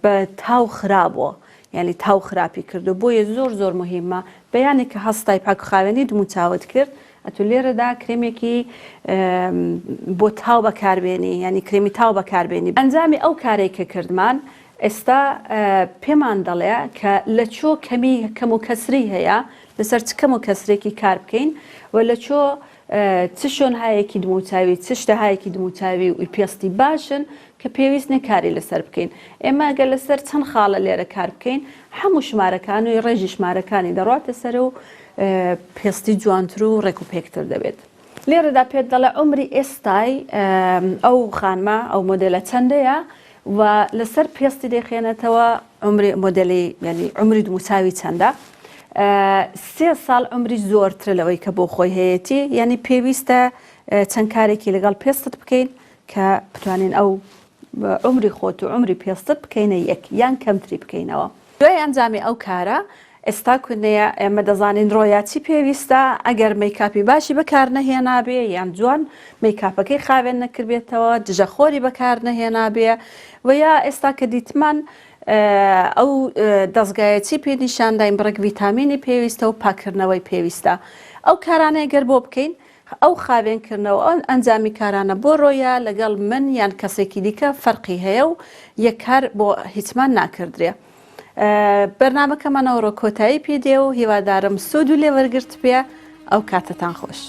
بە تاو خراپەوە، یعنی تاو خراپی کردو. بۆیە زۆر زۆر مهمە بەیانی کە هەستای پاکخاوێنی دموچاوت کرد ئەتو لێرەدا کرێمێکی بۆ تاو بەکاربێنی، یعنی کرێمی تاو بەکاربێنی. ئەنجامی ئەو کارێک کە کردمان ئێستا پێمان دەڵێ کە لە چۆ کەم و کەسری هەیە، لەسەر چ کەم و کەسرێکی کار بکەین و لە چۆ چ شوێنهایەکی دموچاوی، چ شتەهایەکی دموچاوی و پێستی باشن کە پێویست نەکاری لەسەر بکەین. ئێمە ئەگەر لەسەر چەند خاڵە لێرە کار بکەین هەموو ژمارەکان و ڕێژی ژمارەکانی دەڕاتە سەر و پێستی جوانتر و ڕێکوپێکتر دەبێت. لێرەدا پێت دەڵێ عمری ئێستای ئەو خانمە ئەو مۆدێلە چەندەیە و لەسەر پێستی دەخێنێتەوە عمری مۆدێلی، یعنی عمری دموچاوی چەندە. 3 ساڵ عمری زۆرتر لەوەی کە بۆ خۆی هەیەی، یعنی پێویستە چەند کارێکی لەگەڵ پێستت بکەین کە بتوانین ئەو عمری خۆت و عمری پێستت بکەینە یەک یان کەمتری بکەینەوە. دوای ئەنجامی ئەو کارە ئێستا کونەیە ئێمە دەزانین ڕۆیاتی پێویستە. ئەگەر مەیکاپی باشی بەکار نەهێنابێ یان جوان مەیکاپەکەی خاوێن نەکردبێتەوە، دژەخۆری بەکار نەهێنابێ و یا ئێستا کە دیتمان ئەو دەستگایەتی پێنیشانداین بڕێک ڤیتامینی پێویستە و پاکردنەوەی پێویستە. ئەو کارانەی گەر بۆ بکەین ئەو خاوێنکردنەوە ئەنجامی کارانە بۆ ڕۆیە لەگەڵ من یان کەسێکی دیکە فەرقی هەیە و یەک کار بۆ هیچمان ناکردرێ. بەرنامەکەمانەوە کۆتایی پێدێ و هیوادارم سۆد و لێوەرگرت بێ ئەو کاتتان خۆش.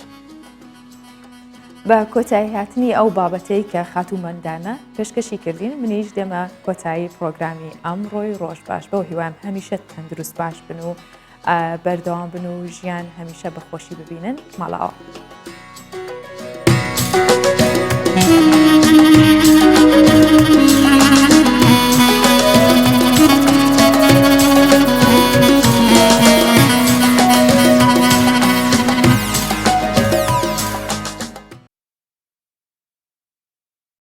بە کۆتایی هاتنی ئەو بابەتەی کە خاتومەندانە پێشکەشی کردین منیش دێمە کۆتایی پرۆگرامی ئەمڕۆی ڕۆژ باش بەو هیوام هەمیشە تەندروست باش بن و بەردەوام بن و ژیان هەمیشە بەخۆشی ببینن ماڵاوە.